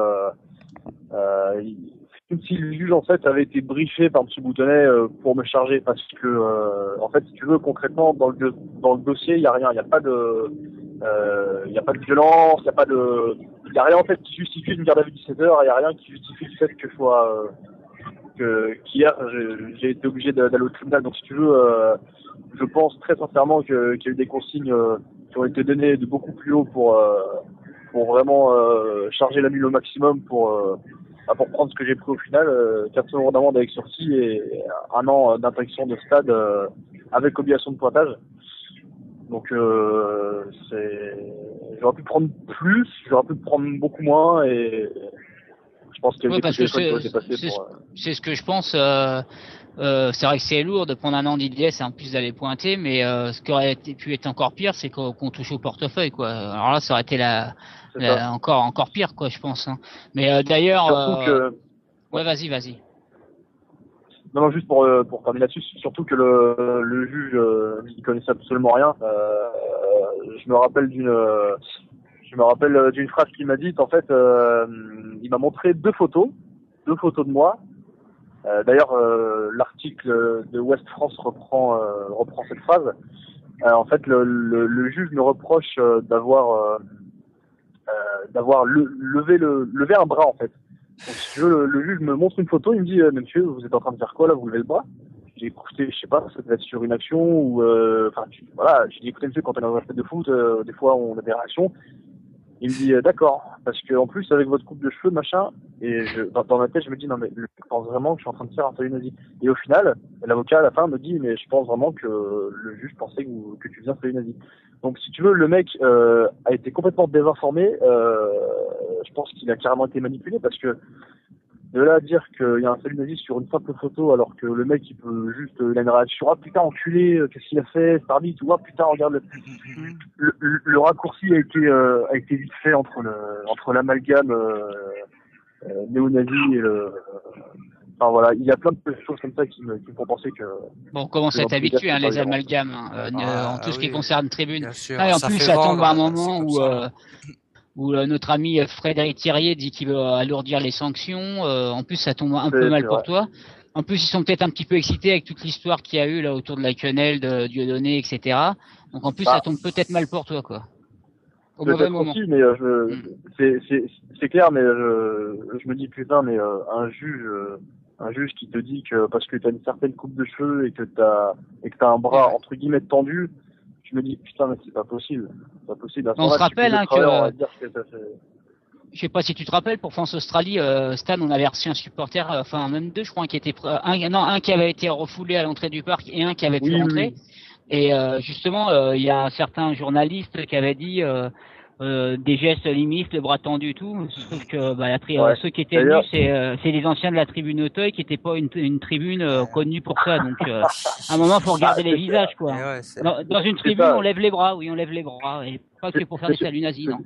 comme si le juge en fait avait été briefé par M. Boutonnet pour me charger, parce que en fait, si tu veux, concrètement dans le dossier, il y a rien, il y a pas de violence, il y a rien en fait qui justifie une garde à vue de 17 heures, il y a rien qui justifie le fait que qu'hier j'ai été obligé d'aller au tribunal. Donc si tu veux, je pense très sincèrement qu'il y a eu des consignes qui ont été données de beaucoup plus haut pour vraiment charger la mule au maximum pour prendre ce que j'ai pris au final, 400 € d'amende avec sursis et 1 an d'interdiction de stade avec obligation de pointage. Donc j'aurais pu prendre plus, j'aurais pu prendre beaucoup moins et je pense qu'il y a des choses qui ont été passées pour... C'est ce que je pense. C'est vrai que c'est lourd de prendre 1 an d'IDS et en plus d'aller pointer, mais ce qui aurait pu être encore pire, c'est qu'on touche au portefeuille, quoi. Alors là, ça aurait été encore pire, quoi, je pense. Hein. Mais d'ailleurs, ouais, vas-y. Non, juste pour terminer là-dessus, surtout que le juge n'y connaissait absolument rien. Je me rappelle d'une phrase qu'il m'a dite. En fait, il m'a montré deux photos de moi. D'ailleurs, l'article de Ouest France reprend cette phrase. En fait, le juge me reproche d'avoir levé un bras en fait. Donc, si tu veux, le juge me montre une photo, il me dit monsieur, vous êtes en train de faire quoi là, vous levez le bras? J'ai écouté, je sais pas, ça devait être sur une action ou voilà, j'ai dit écoutez monsieur, quand on est dans un stade de foot, des fois on a des réactions. Il me dit d'accord, parce que en plus avec votre coupe de cheveux machin, et dans ma tête je me dis non mais je pense vraiment que je suis en train de faire un salut nazi. Et au final, l'avocat à la fin me dit mais je pense vraiment que le juge pensait que tu faisais un salut nazi. Donc si tu veux, le mec a été complètement désinformé. Je pense qu'il a carrément été manipulé, parce que de là à dire qu'il y a un salut nazi sur une simple photo, alors que le mec il peut juste il a une réaction, ah putain enculé, qu'est-ce qu'il a fait, c'est arbitre, ou ah putain regarde le raccourci a été vite fait entre l'amalgame néo-nazi et enfin voilà, il y a plein de choses comme ça qui me font penser que... Bon, on commence à être habitué, hein, les amalgames, en tout ce qui concerne Tribune. Bien sûr, Ah, et en plus, ça tombe à un moment où... où notre ami Frédéric Thirier dit qu'il veut alourdir les sanctions. En plus, ça tombe un peu mal pour toi. En plus, ils sont peut-être un petit peu excités avec toute l'histoire qu'il y a eu là autour de la quenelle, de Dieudonné, etc. Donc en plus, ça tombe peut-être mal pour toi, quoi. Au mauvais moment. Aussi, mais c'est clair, mais je me dis putain, mais un juge qui te dit que parce que t'as une certaine coupe de cheveux et que t'as un bras entre guillemets tendu, je me dis putain, mais c'est pas possible. C'est pas possible. On se rappelle je sais pas si tu te rappelles, pour France-Australie, Stan, on avait reçu un supporter, enfin même deux, je crois, qui était un qui avait été refoulé à l'entrée du parc et un qui avait pu rentrer. Oui. Et justement, il y a un certain journaliste qui avait dit des gestes limites, le bras tendu et tout. Je trouve que ceux qui étaient venus, c'est les anciens de la tribune Auteuil, qui n'étaient pas une tribune connue pour ça. Donc à un moment, faut regarder les visages, quoi. Dans une tribune, on lève les bras, oui, on lève les bras, et pas que pour faire des saluts nazis, non.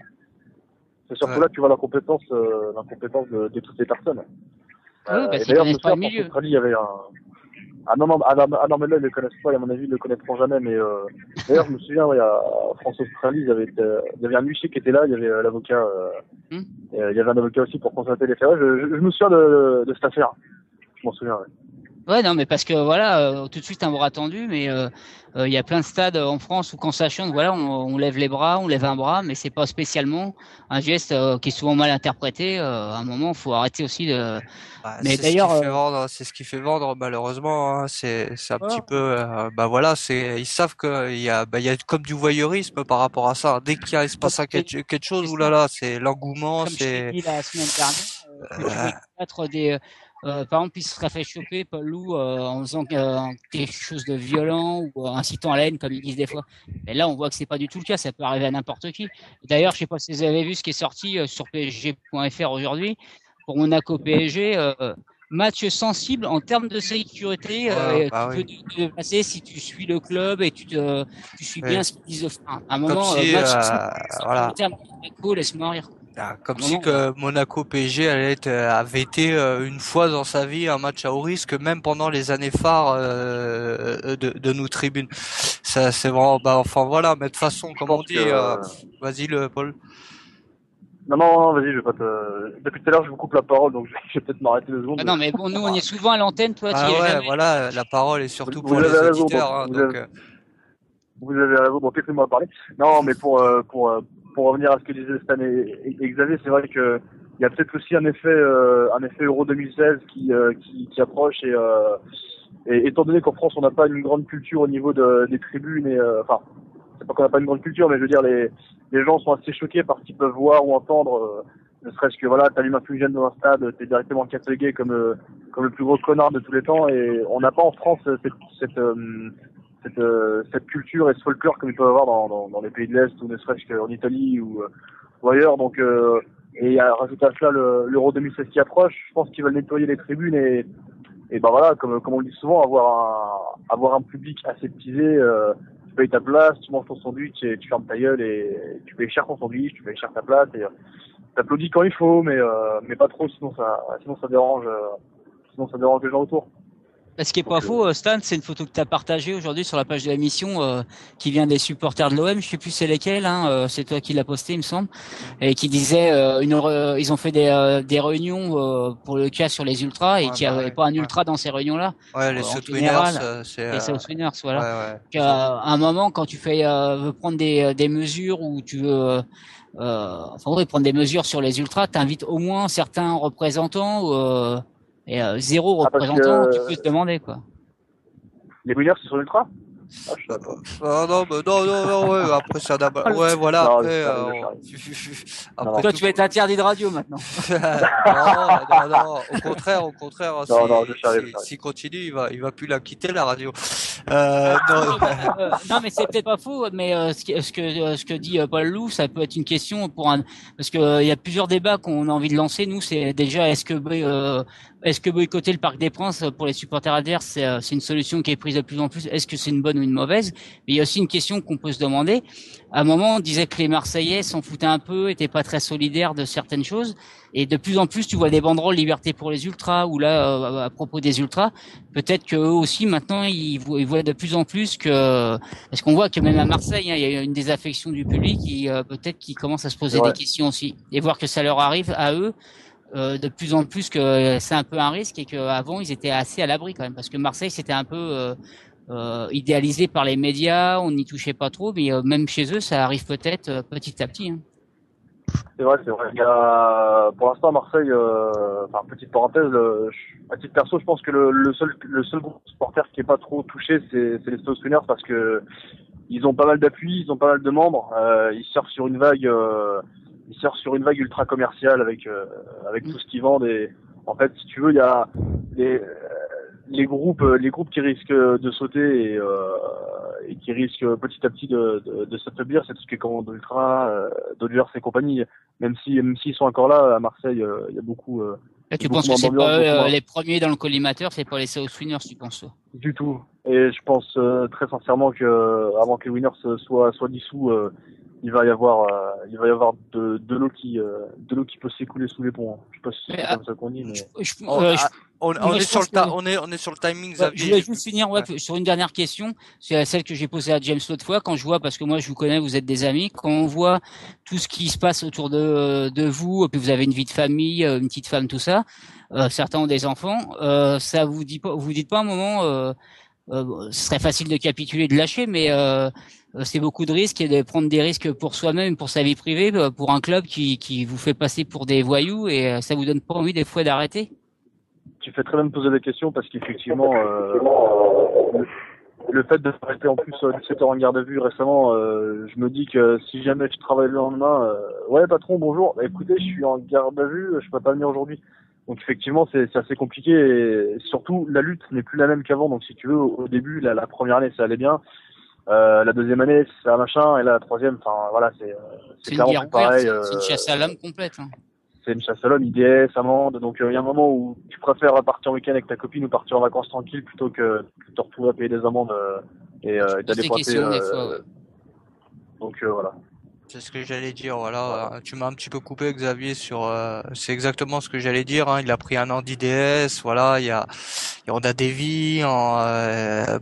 C'est surtout là que tu vois l'incompétence de toutes les personnes. Oui, parce qu'ils connaissent pas le milieu. Il y avait non, mais là, ils le connaissent pas, et à mon avis, ils le connaîtront jamais, mais, d'ailleurs, je me souviens, à France-Australie, il y avait un huissier qui était là, il y avait l'avocat, il y avait un avocat aussi pour constater les faits. Je me souviens de cette affaire. Je m'en souviens, Ouais, non, mais parce que voilà, tout de suite un bras tendu, mais il y a plein de stades en France où quand ça chante, voilà, on lève les bras, on lève un bras, mais c'est pas spécialement un geste qui est souvent mal interprété. À un moment, faut arrêter aussi de. Mais d'ailleurs, c'est ce qui fait vendre malheureusement. Hein, c'est un petit peu, ils savent qu'il y a comme du voyeurisme par rapport à ça. Dès qu'il se passe quelque chose, oulala, c'est l'engouement, comme je l'ai dit la semaine dernière, que tu veux par exemple, il se serait fait choper, Paul Loup, en faisant quelque chose de violent ou incitant à la haine, comme ils disent des fois. Mais là, on voit que c'est pas du tout le cas. Ça peut arriver à n'importe qui. D'ailleurs, je sais pas si vous avez vu ce qui est sorti sur PSG.fr aujourd'hui pour Monaco PSG. Match sensible en termes de sécurité. Tu peux te déplacer si tu suis le club et tu suis bien ce qu'ils disent. À un moment, en termes de Monaco, laisse-moi rire. Comme si que Monaco PSG avait été une fois dans sa vie un match à haut risque, même pendant les années phares de nos tribunes. Ça, c'est vraiment, enfin voilà, mais de toute façon, comme on dit, vas-y Paul. Non, vas-y, je vais pas te. Depuis tout à l'heure, je vous coupe la parole, donc je vais peut-être m'arrêter 2 secondes. Non, mais bon, nous, on est souvent à l'antenne, toi, tu y es jamais. Voilà, la parole est surtout pour les auditeurs. Vous avez raison, bon, peut-être moi parler. Non, mais pour revenir à ce que disait Stan et Xavier, c'est vrai que il y a peut-être aussi un effet Euro 2016 qui approche et étant donné qu'en France on n'a pas une grande culture au niveau des tribunes et c'est pas qu'on n'a pas une grande culture, mais je veux dire les gens sont assez choqués par ce qu'ils peuvent voir ou entendre, ne serait-ce que voilà, t'allumes un fumigène dans un stade, t'es directement catalogué comme le plus gros connard de tous les temps, et on n'a pas en France cette culture et ce folklore comme il peut y avoir dans les pays de l'Est, ou ne serait-ce qu'en Italie ou ailleurs. Donc et rajouter à cela l'Euro 2016 qui approche, je pense qu'ils veulent nettoyer les tribunes et voilà, comme on le dit souvent, avoir un public aseptisé. Tu payes ta place, tu manges ton sandwich et tu fermes ta gueule, et tu payes cher ton sandwich, tu payes cher ta place, et t'applaudis quand il faut, mais pas trop, sinon ça dérange les gens autour. Ce qui est pas faux, Stan, c'est une photo que tu as partagée aujourd'hui sur la page de l'émission qui vient des supporters de l'OM, je sais plus c'est lesquels, c'est toi qui l'as posté, il me semble, et qui disait ils ont fait des réunions pour le cas sur les ultras et qu'il n'y avait pas un ultra dans ces réunions-là. Ouais, les South Winners, c'est les South Winners, voilà. À un moment, quand tu veux prendre des mesures ou tu veux prendre des mesures sur les ultras, t'invites au moins certains représentants et zéro représentant, tu peux te demander, quoi. Les winners, c'est sur l'ultra? Non, ouais, après ça ouais, voilà, après toi, tu vas être interdit de radio maintenant. non, au contraire, s'il continue, il va plus la quitter, la radio. Non, mais c'est peut-être pas faux, mais ce que dit Paul Loup, ça peut être une question parce que il y a plusieurs débats qu'on a envie de lancer. Nous, c'est déjà est-ce que boycotter le Parc des Princes pour les supporters adverses, c'est une solution qui est prise de plus en plus? Est-ce que c'est une bonne bonne ou une mauvaise. Mais il y a aussi une question qu'on peut se demander. À un moment, on disait que les Marseillais s'en foutaient un peu, étaient pas très solidaires de certaines choses. Et de plus en plus, tu vois des banderoles liberté pour les ultras, ou là, à propos des ultras, peut-être que eux aussi, maintenant, ils voient de plus en plus que, parce qu'on voit que même à Marseille, hein, il y a une désaffection du public, et peut-être qu'ils commencent à se C'est poser des vrai. questions aussi. Et voir que ça leur arrive à eux, de plus en plus que c'est un peu un risque et qu'avant ils étaient assez à l'abri quand même parce que Marseille c'était un peu idéalisé par les médias, on n'y touchait pas trop, mais même chez eux ça arrive peut-être petit à petit. Hein. C'est vrai, c'est vrai. Il y a, pour l'instant, à Marseille, enfin, petite parenthèse, à titre perso, je pense que le seul groupe de supporters qui est pas trop touché, c'est les South Winners parce que ils ont pas mal d'appui, ils ont pas mal de membres, ils surfent sur une vague, ultra commerciale avec tout ce qu'ils vendent et, en fait, si tu veux, il y a les, les groupes qui risquent de sauter et qui risquent petit à petit de s'affaiblir, c'est tout ce qui est Commando Ultra, Dodgers et compagnie. Même s'ils sont encore là, à Marseille, il y a beaucoup, Là, il y a tu beaucoup penses que moins c'est d'ambiance, pas beaucoup moins les premiers dans le collimateur, c'est pas les South Winners, tu penses toi? du tout. Et je pense très sincèrement que avant que les Winners soient dissous, il va y avoir de l'eau de l'eau qui peut s'écouler sous les ponts. Hein. Je sais pas si Mais, c'est comme ça qu'on dit, je, mais je, On, je, on moi, est je sur pense le que on est sur le timing, ouais, je Xavier. voulais juste finir Ouais. sur une dernière question. C'est celle que j'ai posée à James l'autre fois. Quand je vois, parce que moi je vous connais, vous êtes des amis, quand on voit tout ce qui se passe autour de vous, et puis vous avez une vie de famille, une petite femme, tout ça, certains ont des enfants, ça vous dites pas un moment, ce serait facile de capituler, de lâcher, mais c'est beaucoup de risques et de prendre des risques pour soi-même, pour sa vie privée, pour un club qui vous fait passer pour des voyous et ça vous donne pas envie des fois d'arrêter? tu fais très bien de poser la question parce qu'effectivement, le fait de rester en plus 17 heures en garde à vue récemment, je me dis que si jamais je travaille le lendemain, ouais patron, bonjour, bah, écoutez, je suis en garde à vue, je peux pas venir aujourd'hui. Donc effectivement, c'est assez compliqué et surtout la lutte n'est plus la même qu'avant. Donc si tu veux, au début, la première année ça allait bien, la deuxième année c'est un machin et la troisième, enfin voilà, c'est C'est une clairement guerre plus ouverte, pareil. c'est une chasse à l'homme complète. Hein. C'est une chasse à l'homme, IDS, amende. Donc il y a un moment où tu préfères partir en week-end avec ta copine ou partir en vacances tranquille plutôt que de te retrouver à payer des amendes Tu te et poses d'aller des pointer. questions des fois. Ouais. Donc voilà. C'est ce que j'allais dire, voilà. Voilà. Tu m'as un petit peu coupé, Xavier, sur. C'est exactement ce que j'allais dire. Hein. Il a pris un an d'IDS, voilà. On a des vies.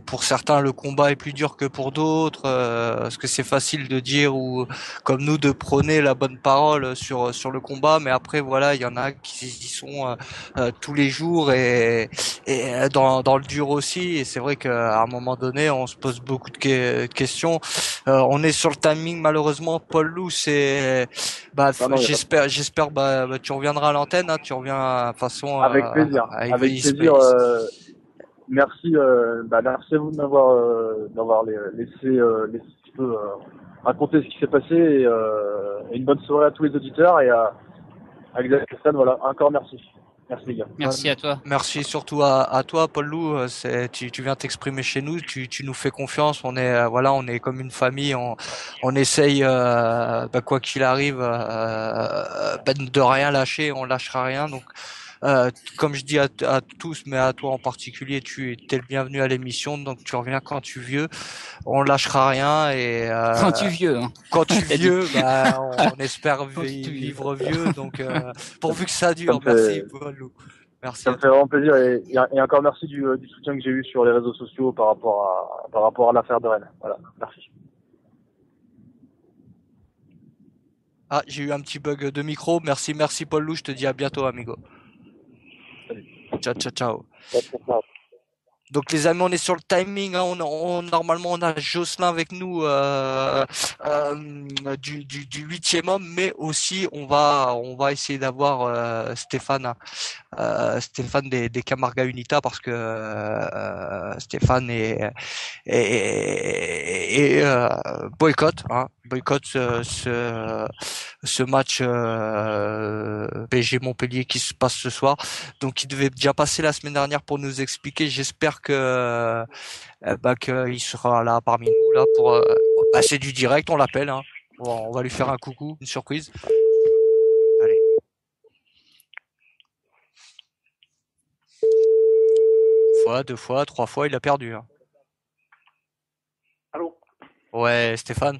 Pour certains, le combat est plus dur que pour d'autres. Parce que c'est facile de dire ou comme nous de prôner la bonne parole sur le combat, mais après, voilà, il y en a qui y sont tous les jours et dans le dur aussi. Et c'est vrai qu'à un moment donné, on se pose beaucoup de questions. On est sur le timing malheureusement. Paul Lou, c'est Non, non, y a pas... j'espère tu reviendras à l'antenne, hein, tu reviens de façon Avec plaisir. Avec plaisir. Merci, merci à vous de d'avoir laissé un petit peu raconter ce qui s'est passé et une bonne soirée à tous les auditeurs et à Xavier Castan, voilà, encore merci. Merci les gars. Merci à toi. Merci surtout à toi, Paul Lou. Tu viens t'exprimer chez nous, tu nous fais confiance. On est comme une famille. On essaye, quoi qu'il arrive, de rien lâcher. On lâchera rien. Donc, comme je dis à tous, mais à toi en particulier, tu es le bienvenu à l'émission. Donc, tu reviens quand tu veux. On lâchera rien et Quand tu vieux, hein. quand tu T'as dit. vieux, on espère Quand tu vieux. vivre vieux. Donc, pourvu que ça Ça dure. me Merci, fait, Paul Lou. Merci ça me à fait toi. vraiment plaisir et encore merci du soutien que j'ai eu sur les réseaux sociaux par rapport à l'affaire de Rennes. Voilà, merci. Ah, j'ai eu un petit bug de micro. Merci Paul Lou. Je te dis à bientôt, amigo. Salut. Ciao, ciao, ciao. Donc les amis, on est sur le timing. Hein. Normalement, on a Jocelyn avec nous du 8e homme, mais aussi on va essayer d'avoir Stéphane. Hein. Stéphane des Camarga Unita parce que Stéphane boycott, hein, boycott ce match PSG Montpellier qui se passe ce soir. Donc il devait déjà passer la semaine dernière pour nous expliquer. J'espère qu'il sera là parmi nous là pour c'est du direct, on l'appelle. Hein. On va lui faire un coucou, une surprise. Allez. Une fois, deux fois, trois fois, il a perdu. Hein. Ouais, Stéphane?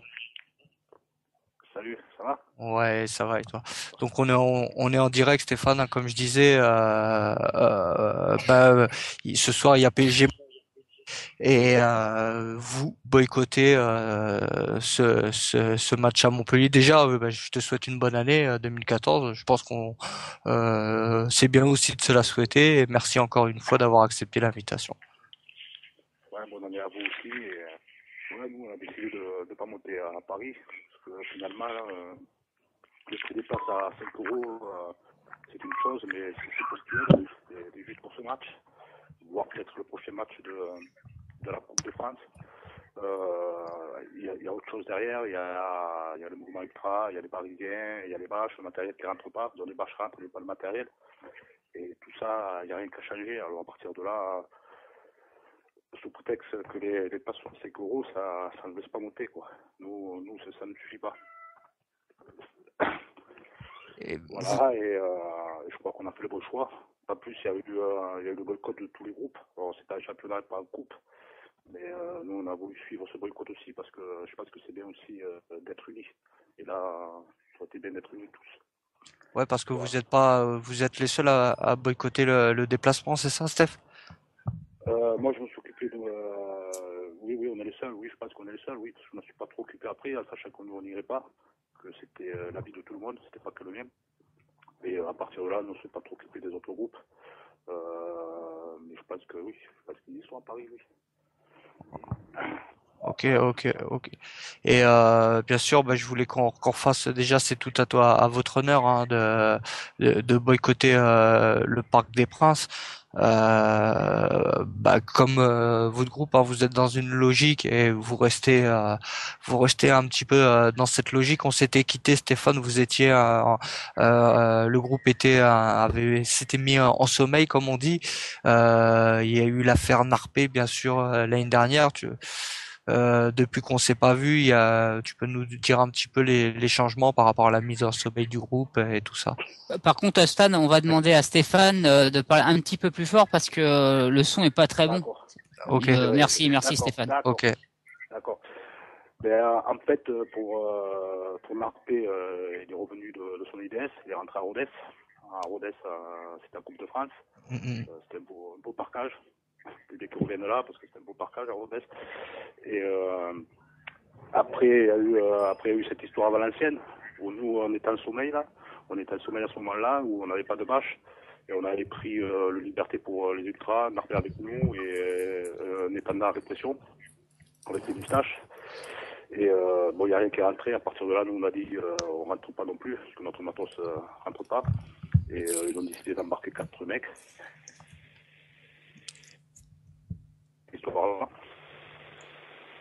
Salut, ça va? Ouais, ça va et toi? Donc on est en direct, Stéphane, hein, comme je disais. Ce soir il y a PSG et vous boycottez ce match à Montpellier. Déjà, je te souhaite une bonne année 2014. Je pense qu'on c'est bien aussi de se la souhaiter. Et merci encore une fois d'avoir accepté l'invitation. Ouais, bonne année à vous aussi. Et, ouais, nous, on a décidé de pas monter à Paris. Parce que finalement, là, le prix des places à 5 euros, c'est une chose, mais c'est possible. C'est juste pour ce match. Voire peut-être le prochain match de la Coupe de France. Il y a autre chose derrière. Il y a le mouvement ultra, il y a les Parisiens, il y a les bâches, le matériel qui rentre pas. Donc les bâches rentrent, mais pas le matériel. Et tout ça, il n'y a rien qu'à changer. Alors à partir de là, sous prétexte que les passes sont 5 euros, ça ne laisse pas monter, quoi. Nous ça ne suffit pas. Et Voilà, et je crois qu'on a fait le bon choix. En plus, il y a eu le boycott de tous les groupes. Alors, c'était un championnat, pas un coupe. Mais nous, on a voulu suivre ce boycott aussi parce que je pense que c'est bien aussi d'être unis. Et là, ça aurait été bien d'être unis tous. ouais, parce que Voilà. vous êtes les seuls à boycotter le déplacement, c'est ça, Steph? Moi, je me suis occupé de... oui, on est les seuls. Oui, je pense qu'on est les seuls, oui. Parce que je ne me suis pas trop occupé après, sachant qu'on on n'irait pas. Que c'était l'avis de tout le monde, c'était pas que le mien. Et à partir de là, nous ne sommes pas trop occupés des autres groupes. Mais je pense que oui, je pense qu'ils y sont à Paris, oui. Ok. Et bien sûr, je voulais qu'on fasse déjà, c'est tout à toi, à votre honneur, hein, de boycotter le Parc des Princes. Comme votre groupe, hein, vous êtes dans une logique et vous restez un petit peu dans cette logique. On s'était quitté, Stéphane, vous étiez, le groupe s'était mis en sommeil, comme on dit. Il y a eu l'affaire Narpé, bien sûr, l'année dernière. Depuis qu'on s'est pas vu, tu peux nous dire un petit peu les changements par rapport à la mise en sommeil du groupe et tout ça. Par contre, Stan, on va demander à Stéphane de parler un petit peu plus fort parce que le son est pas très bon. D'accord. Ok, Merci D'accord, Stéphane. d'accord. ok. D'accord. Ben, en fait, pour Marpé, il est revenu de son IDS, il est rentré à Rodez. À Rodez, c'était la Coupe de France. Mhm. C'était un beau parcage. Dès qu'ils reviennent là, parce que c'était un beau parcage à Rodez. Et après, il y a eu cette histoire à Valenciennes, où nous, on était en sommeil, là. On était en sommeil à ce moment-là, où on n'avait pas de bâche. Et on avait pris le Liberté pour les ultras, Marpé avec nous, et un étendard répression, avec les moustaches. Et il n'y a rien qui est rentré. À partir de là, nous, on a dit on ne rentre pas non plus, parce que notre matos rentre pas. Et ils ont décidé d'embarquer 4 mecs. Histoire-là.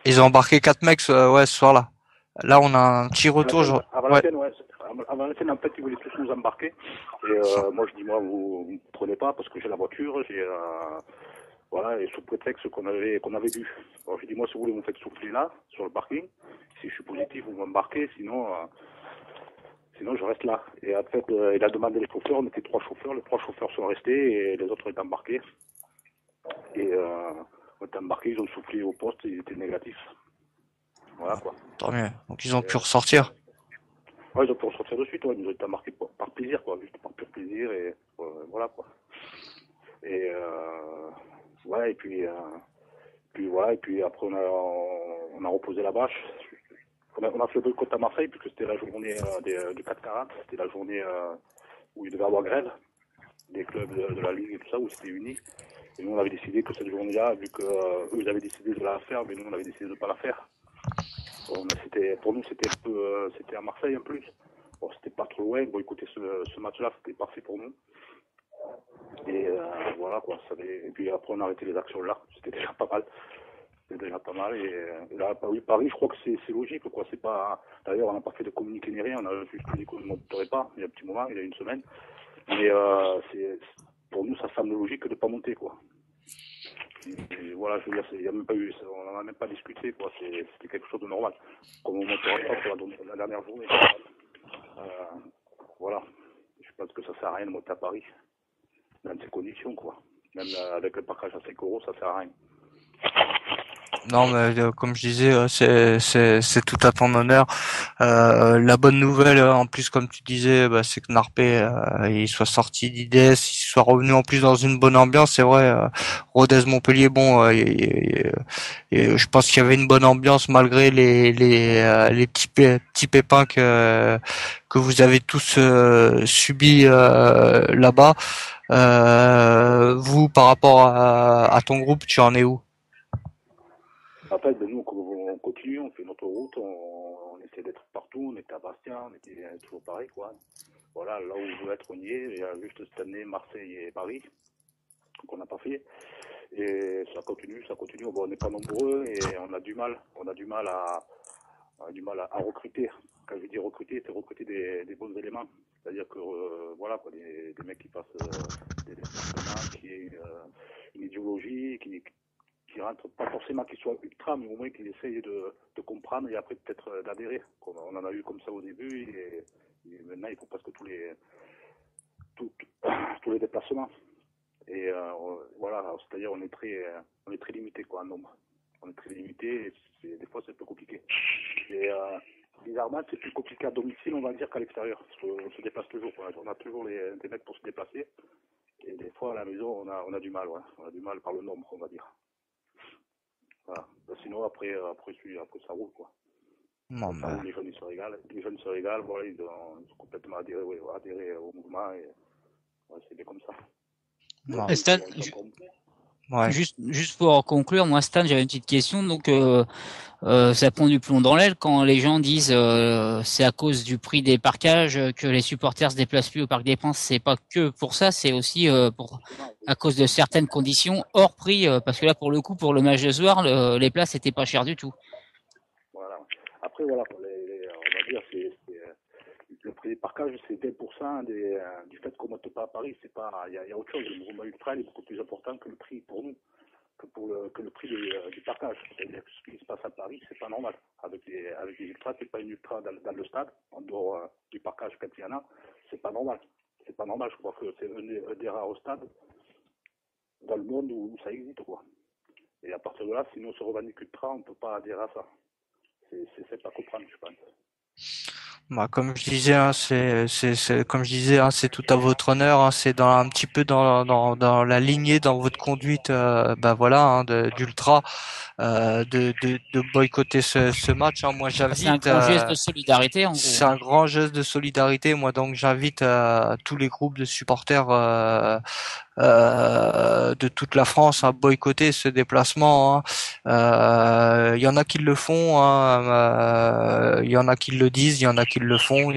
Ils ont embarqué 4 mecs, ouais, ce soir-là. Là, on a un petit retour. À Ouais. Valenciennes, ouais. À Valenciennes, en fait, ils voulaient tous nous embarquer. Et moi, je dis, moi, vous ne me prenez pas parce que j'ai la voiture, voilà, et sous prétexte qu'on avait bu. Alors, j'ai dit, moi, si vous voulez, vous me faites souffler là, sur le parking. Si je suis positif, vous m'embarquez, sinon, je reste là. Et en fait, il a demandé les chauffeurs, on était 3 chauffeurs, les 3 chauffeurs sont restés et les autres étaient embarqués. Et on était embarqués, ils ont soufflé au poste, ils étaient négatifs. Voilà, quoi. Tant mieux. Donc ils ont pu ressortir. Ouais, ils ont pu ressortir de suite, ouais. Ils ont été embarqués par plaisir, quoi, juste par pur plaisir, et voilà, quoi. Et ouais, et puis voilà, et puis après on a reposé la bâche. On a fait le boycott à Marseille, puisque c'était la journée du 440, c'était la journée où il devait y avoir grève des clubs de la Ligue et tout ça, où c'était uni. Et nous, on avait décidé que cette journée-là, vu que eux, ils avaient décidé de la faire, mais nous, on avait décidé de ne pas la faire. Pour nous, c'était un peu, c'était à Marseille en plus. Bon, c'était pas trop loin. Bon, écoutez, ce match-là, c'était parfait pour nous. Et voilà, quoi. Et puis après, on a arrêté les actions là. C'était déjà pas mal. Et là, oui, Paris, je crois que c'est logique, quoi. C'est pas. D'ailleurs, on n'a pas fait de communiqué ni rien. On a juste dit qu'on ne monterait pas. Il y a un petit moment, il y a une semaine. Mais pour nous, ça semble logique de ne pas monter, quoi. Et voilà, je veux dire, on n'en a même pas discuté, quoi. C'était quelque chose de normal. Comme on ne montera pas pour la dernière journée. Voilà. Je pense que ça sert à rien de monter à Paris. Dans ces conditions, quoi. Même avec le parcage à 5 euros, ça sert à rien. Non, mais comme je disais, c'est tout à ton honneur. La bonne nouvelle, en plus, comme tu disais, bah, c'est que Narpé, il soit sorti d'IDS, il soit revenu en plus dans une bonne ambiance. C'est vrai, Rodez Montpellier, bon, je pense qu'il y avait une bonne ambiance malgré les petits pépins que vous avez tous subis là-bas. Vous, par rapport à ton groupe, tu en es où? Après, ben, nous, on continue, on fait notre route, on essaie d'être partout, on était à Bastia, on était toujours pareil, quoi. Voilà, là où je veux être, on y est. Il y a juste cette année Marseille et Paris qu'on n'a pas fait. Et ça continue, ça continue. Bon, on n'est pas nombreux et on a du mal à recruter. Quand je dis recruter, c'est recruter des bons éléments. C'est-à-dire que, voilà, quoi, des mecs qui passent des déplacements, qui aient une idéologie, qui rentrent pas forcément qu'ils soient ultra, mais au moins qu'ils essayent de comprendre et après peut-être d'adhérer. On en a eu comme ça au début et maintenant il faut presque tous tous les déplacements. Et voilà, c'est-à-dire on est très limité quoi en nombre. On est très limité et des fois c'est un peu compliqué. Et bizarrement c'est plus compliqué à domicile on va dire qu'à l'extérieur. Parce qu'on se déplace toujours, quoi. On a toujours des mecs pour se déplacer. Et des fois à la maison on a du mal, ouais. On a du mal par le nombre on va dire. Voilà. Sinon après ça roule quoi. Non, Ça mais roule, les jeunes ils se régalent. Les jeunes se régalent, voilà, ils ont complètement adhéré, ouais, adhéré au mouvement et ouais, c'est bien comme ça. non, Et Stan, ouais. juste pour conclure, moi Stan, j'avais une petite question. Donc, ça prend du plomb dans l'aile quand les gens disent c'est à cause du prix des parkages que les supporters se déplacent plus au Parc des Princes. C'est pas que pour ça, c'est aussi à cause de certaines conditions hors prix. Parce que là, pour le coup, pour le match de ce soir, les places étaient pas chères du tout. Voilà. Après, voilà, on va dire, le prix des parkages, c'est 20% du fait qu'on ne monte pas à Paris. Il y a autre chose. Le mouvement ultra est beaucoup plus important que le prix pour nous, que le prix du parkage. C'est-à-dire que ce qui se passe à Paris, c'est pas normal. Avec les ultras, c'est pas une ultra dans le stade, en dehors du parkage quand il y en a, c'est pas normal. C'est pas normal. Je crois que c'est un des rares stades dans le monde où ça existe, quoi. Et à partir de là, si nous on se revendique ultra, on ne peut pas adhérer à ça. C'est pas comprendre, je pense. Bah, comme je disais, hein, comme je disais, hein, c'est tout à votre honneur. Hein, c'est dans un petit peu dans la lignée, dans votre conduite, bah voilà, hein, d'ultra, de boycotter ce match. Hein. Moi, C'est un j'invite. grand geste de solidarité, en gros. C'est un grand geste de solidarité. Moi, donc, j'invite tous les groupes de supporters de toute la France à boycotter ce déplacement. Hein. Il y en a qui le font, hein, il y en a qui le disent, il y en a qui le font.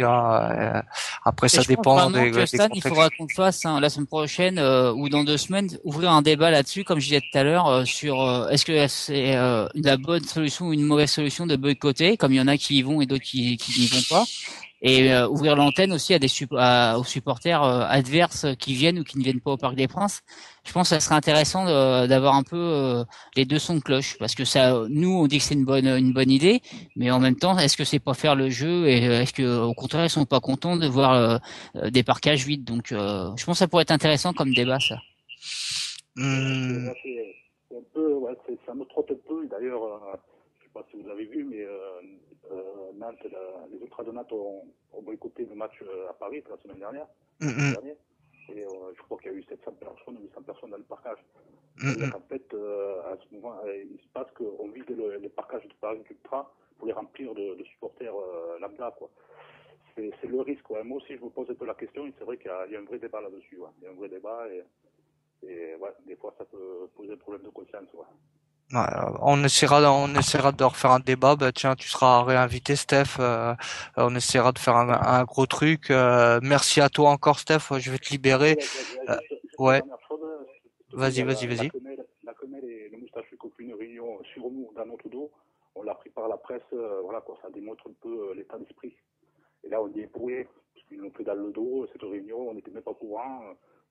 Après, Et ça je pense dépend vraiment que des Stan, il contextes. faudra qu'on fasse la semaine prochaine ou dans 2 semaines ouvrir un débat là-dessus, comme je disais tout à l'heure, sur est-ce que c'est la bonne solution ou une mauvaise solution de boycotter, comme il y en a qui y vont et d'autres qui n'y vont pas, et ouvrir l'antenne aussi à aux supporters adverses qui viennent ou qui ne viennent pas au Parc des Princes. Je pense que ça serait intéressant d'avoir un peu les deux sons de cloche, parce que ça, nous, on dit que c'est une bonne idée, mais en même temps, est-ce que c'est pas faire le jeu et est-ce que au contraire, ils sont pas contents de voir des parcages vides. Donc, je pense que ça pourrait être intéressant comme débat, ça. Hmm, C'est un peu, ouais, ça me trotte un peu. D'ailleurs, je ne sais pas si vous avez vu, mais Nantes, les Ultras de Nantes ont boycotté le match à Paris la semaine dernière. hmm, Le hmm, dernier. Et je crois qu'il y a eu 700 personnes, 800 personnes dans le parcage. hmm, C'est-à-dire hmm. qu'en fait, à ce moment, il se passe qu'on vide les parcages de Paris Ultra pour les remplir de supporters lambda, quoi. C'est le risque, quoi. Moi aussi, je me pose un peu la question et c'est vrai qu'il y a un vrai débat là-dessus, ouais. Il y a un vrai débat et ouais, des fois, ça peut poser un problème de conscience, ouais. Ouais, on essaiera de refaire un débat. Bah tiens, tu seras réinvité, Steph. On essaiera de faire un gros truc. Merci à toi encore, Steph. Je vais te libérer. Euh, Juste une ouais, dernière chose, il y vas-y, a vas-y, vas-y. la quenelle et le moustachu qui ont fait une réunion sur nous, dans notre dos. On l'a pris par la presse, voilà, quoi, ça démontre un peu l'état d'esprit. Et là, on y est pourri, parce qu'ils l'ont fait dans le dos, cette réunion, on n'était même pas au courant.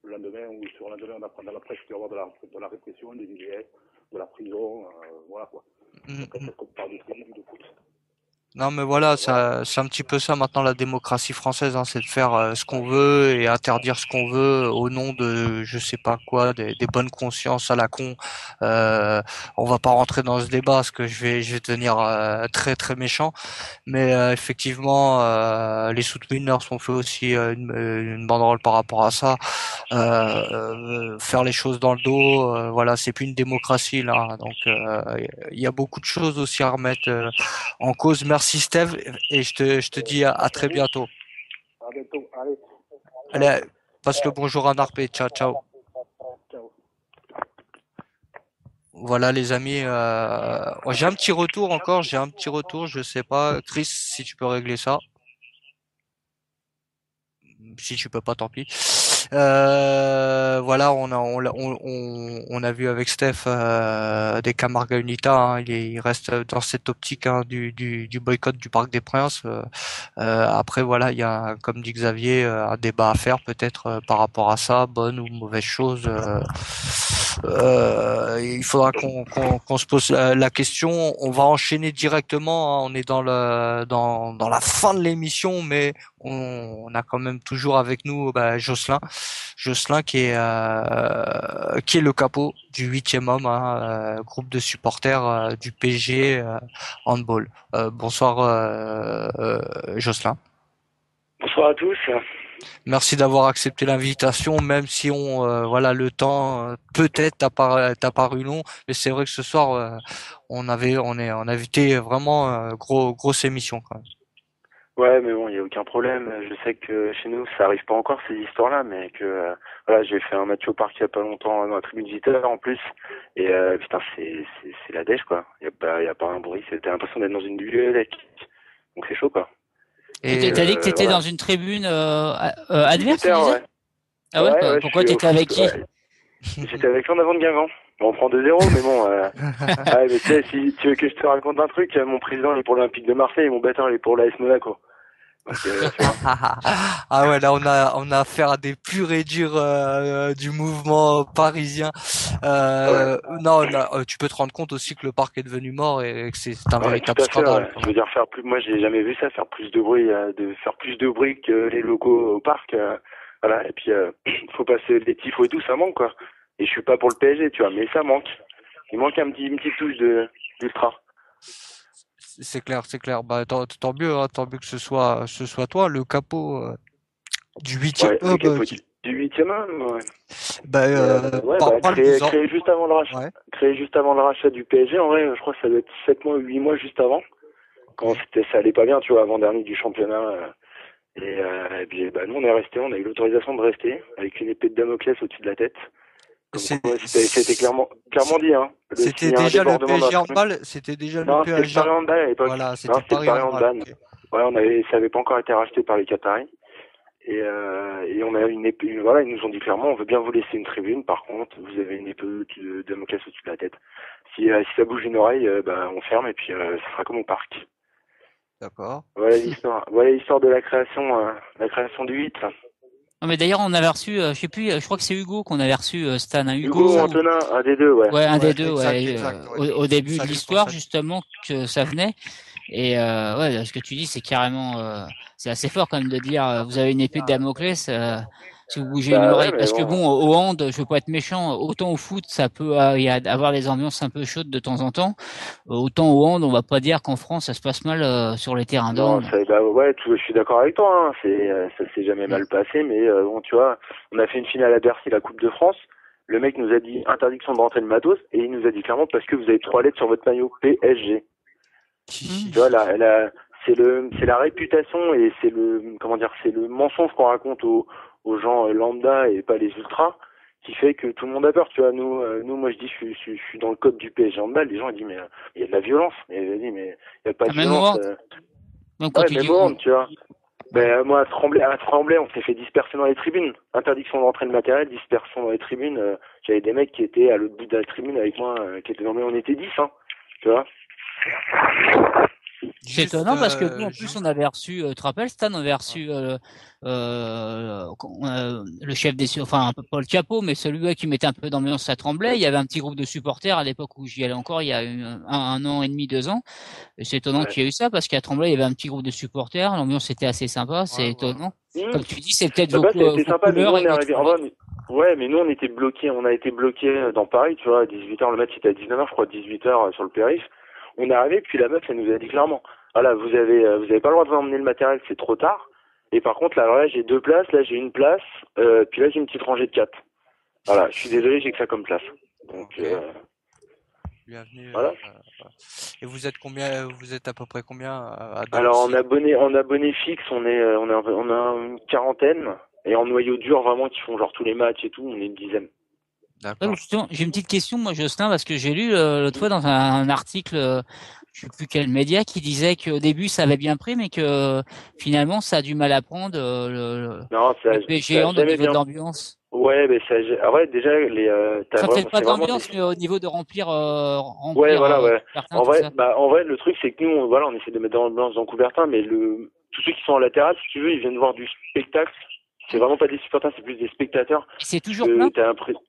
Le lendemain, ou sur le lendemain, on apprend dans la presse qu'il va y avoir de la répression, des IDS, de la prison, voilà, quoi. Hmm, Donc, hmm. est-ce qu'on parle de film ou de foot? Non, mais voilà, ça, c'est un petit peu ça maintenant la démocratie française, hein, c'est de faire ce qu'on veut et interdire ce qu'on veut au nom de, je sais pas quoi, des bonnes consciences à la con. Euh, on va pas rentrer dans ce débat parce que je vais devenir très très méchant. Mais effectivement, les Souteneurs sont fait aussi une banderole par rapport à ça. Faire les choses dans le dos, voilà, c'est plus une démocratie là. Donc il y a beaucoup de choses aussi à remettre en cause. Merci Steve et je te dis à très bientôt. À bientôt. Allez, ciao. Allez, passe le bonjour à Narpé. Ciao ciao. Ciao. Voilà les amis, j'ai un petit retour encore, j'ai un petit retour, je sais pas, Chris, si tu peux régler ça. Si tu peux pas, tant pis. Voilà, on a vu avec Steph des Camargue Unita. Hein, il reste dans cette optique hein, du boycott du Parc des Princes. Après, voilà, il y a, comme dit Xavier, un débat à faire peut-être par rapport à ça, bonne ou mauvaise chose. Il faudra qu'on se pose la question. On va enchaîner directement. Hein, on est dans la fin de l'émission, mais on a quand même toujours avec nous Jocelyn qui est le capot du 8e homme, hein, groupe de supporters du PSG handball. Bonsoir Jocelyn. Bonsoir à tous. Merci d'avoir accepté l'invitation, même si voilà le temps peut-être t'a paru long, mais c'est vrai que ce soir on a évité vraiment grosse émission quand même. Ouais, mais bon, il n'y a aucun problème. Je sais que chez nous, ça arrive pas encore ces histoires-là, mais que voilà, j'ai fait un match au parc il y a pas longtemps dans la tribune visiteur en plus, et putain, c'est la dèche quoi. Il y a pas un bruit. T'as l'impression d'être dans une bibliothèque, donc c'est chaud quoi. Et t'as dit que t'étais voilà. dans une tribune adverse, tu Visiteur, disais? ouais. Ah ouais, Ouais, pourquoi t'étais avec qui? ouais. J'étais avec l'en avant de Guingamp. Bon, on prend 2-0, mais bon. Ouais, mais tu sais, si tu veux que je te raconte un truc, mon président il est pour l'Olympique de Marseille et mon batteur il est pour l'AS Monaco. Donc, tu vois. Ah ouais, là on a affaire à des purs et durs du mouvement parisien. Ouais. Non, tu peux te rendre compte aussi que le parc est devenu mort et que c'est un Ouais, véritable tout à fait. scandale. Ouais. Je veux dire faire plus. Moi, j'ai jamais vu ça, faire plus de bruit, faire plus de bruit que les locaux au parc. Voilà. Et puis, faut passer les tifos et tout, ça manque quoi. Et je suis pas pour le PSG, tu vois, mais ça manque. Il manque une petite touche d'ultra. C'est clair, c'est clair. Bah tant mieux, hein, tant mieux que ce soit toi le capot du 8e Ouais, le homme. capot du 8e homme, ouais. Ouais, Parle-nous-en. créé juste avant le rachat. Ouais. Créé juste avant le rachat du PSG, en vrai, je crois que ça doit être 7 mois, 8 mois juste avant. Quand ça allait pas bien, tu vois, avant-dernier du championnat. Et puis, bah, nous, on est resté, on a eu l'autorisation de rester, avec une épée de Damoclès au-dessus de la tête. Comme quoi, c'était clairement dit, hein. C'était déjà le PSG handball, c'était déjà non, le c'était le PSG. Paris handball à l'époque. Voilà, Non, c'était c'était le Paris Paris handball. handball. Ouais, ça avait pas encore été racheté par les Qataris. Et on a une épée, voilà, ils nous ont dit clairement, on veut bien vous laisser une tribune, par contre, vous avez une épée de Damoclès au-dessus de la tête. Si ça bouge une oreille, bah, on ferme et puis ça sera comme au parc. D'accord. Voilà l'histoire de la création du 8. Non, mais d'ailleurs, on avait reçu, je sais plus, je crois que c'est Hugo qu'on avait reçu, Stan, hein, Hugo ou Antonin, un des deux, ouais. Ouais, un des deux, exact, ouais. au début de l'histoire, justement, que ça venait. Et ouais, ce que tu dis, c'est carrément, c'est assez fort quand même de dire, vous avez une épée de Damoclès, si vous bougez une oreille. Ouais, Parce que bon, au hand, je veux pas être méchant, autant au foot, ça peut avoir des ambiances un peu chaudes de temps en temps. Autant au hand, on va pas dire qu'en France, ça se passe mal sur les terrains d'hand. Non, ouais, je suis d'accord avec toi, hein. Ça s'est jamais mal passé, mais bon, tu vois, on a fait une finale à Bercy, la Coupe de France. Le mec nous a dit interdiction de rentrer le matos, et il nous a dit clairement parce que vous avez 3 lettres sur votre maillot, PSG. Tu vois, c'est la réputation et c'est le mensonge qu'on raconte aux gens lambda et pas les ultras qui fait que tout le monde a peur. Tu vois, nous, moi je dis, je suis dans le code du PSG handball. Les gens ils disent mais il y a de la violence. Mais vas-y, mais il y a pas de violence. Donc quand tu dis tu vois. Ben moi à Tremblay, on s'est fait disperser dans les tribunes. Interdiction de rentrer le matériel, dispersion dans les tribunes. J'avais des mecs qui étaient à l'autre bout de la tribune avec moi, qui étaient on était 10, hein. Tu vois. C'est Juste, étonnant parce que nous, en plus, juste, on avait reçu, tu te rappelles, Stan, on avait ouais. reçu le chef enfin, pas le capot, mais celui qui mettait un peu d'ambiance à Tremblay. Il y avait un petit groupe de supporters à l'époque où j'y allais encore, il y a un an et demi, 2 ans. Et c'est étonnant Ouais. qu'il y ait eu ça parce qu'à Tremblay, il y avait un petit groupe de supporters. L'ambiance était assez sympa, c'est Ouais, voilà. étonnant. Comme Mmh. tu dis, c'est peut-être Bah, ça a été vos sympa, mais nous, couleurs on et est votre arrivé, en vrai, ambiance. ouais, mais nous, on était bloqués, on a été bloqués dans Paris, tu vois, à 18h, le match était à 19h, je crois, 18h sur le périph'. On est arrivé, puis la meuf, elle nous a dit clairement, voilà, vous avez pas le droit de vous emmener le matériel, c'est trop tard. Et par contre, là, j'ai 2 places, là, j'ai une place, puis là, j'ai une petite rangée de 4. Voilà, je suis désolé, j'ai que ça comme place. Donc, Ok. Bienvenue. voilà. Et vous êtes combien? Vous êtes à peu près combien à Alors, domicile? en abonné fixe, on a une quarantaine, et en noyau dur, vraiment, qui font genre tous les matchs et tout, on est une dizaine. Ouais, D'accord. justement, j'ai une petite question, moi, Jocelyn, parce que j'ai lu l'autre fois dans un article, je sais plus quel média, qui disait qu'au début ça avait bien pris, mais que finalement ça a du mal à prendre Non, le ça a PGant au jamais niveau de bien. l'ambiance. Ouais, mais ça, ouais, déjà, t'as Enfin, vraiment, peut-être pas c'est de vraiment des. l'ambiance, mais au niveau de remplir, Ouais, voilà, ouais. Coubertin, tout ça. En vrai, le truc, c'est que nous, voilà, on essaie de mettre dans l'ambiance dans Coubertin, mais tous ceux qui sont en latéral, si tu veux, ils viennent voir du spectacle. C'est vraiment pas des supporters, c'est plus des spectateurs. Et c'est Parce toujours que plein? t'as l'impression.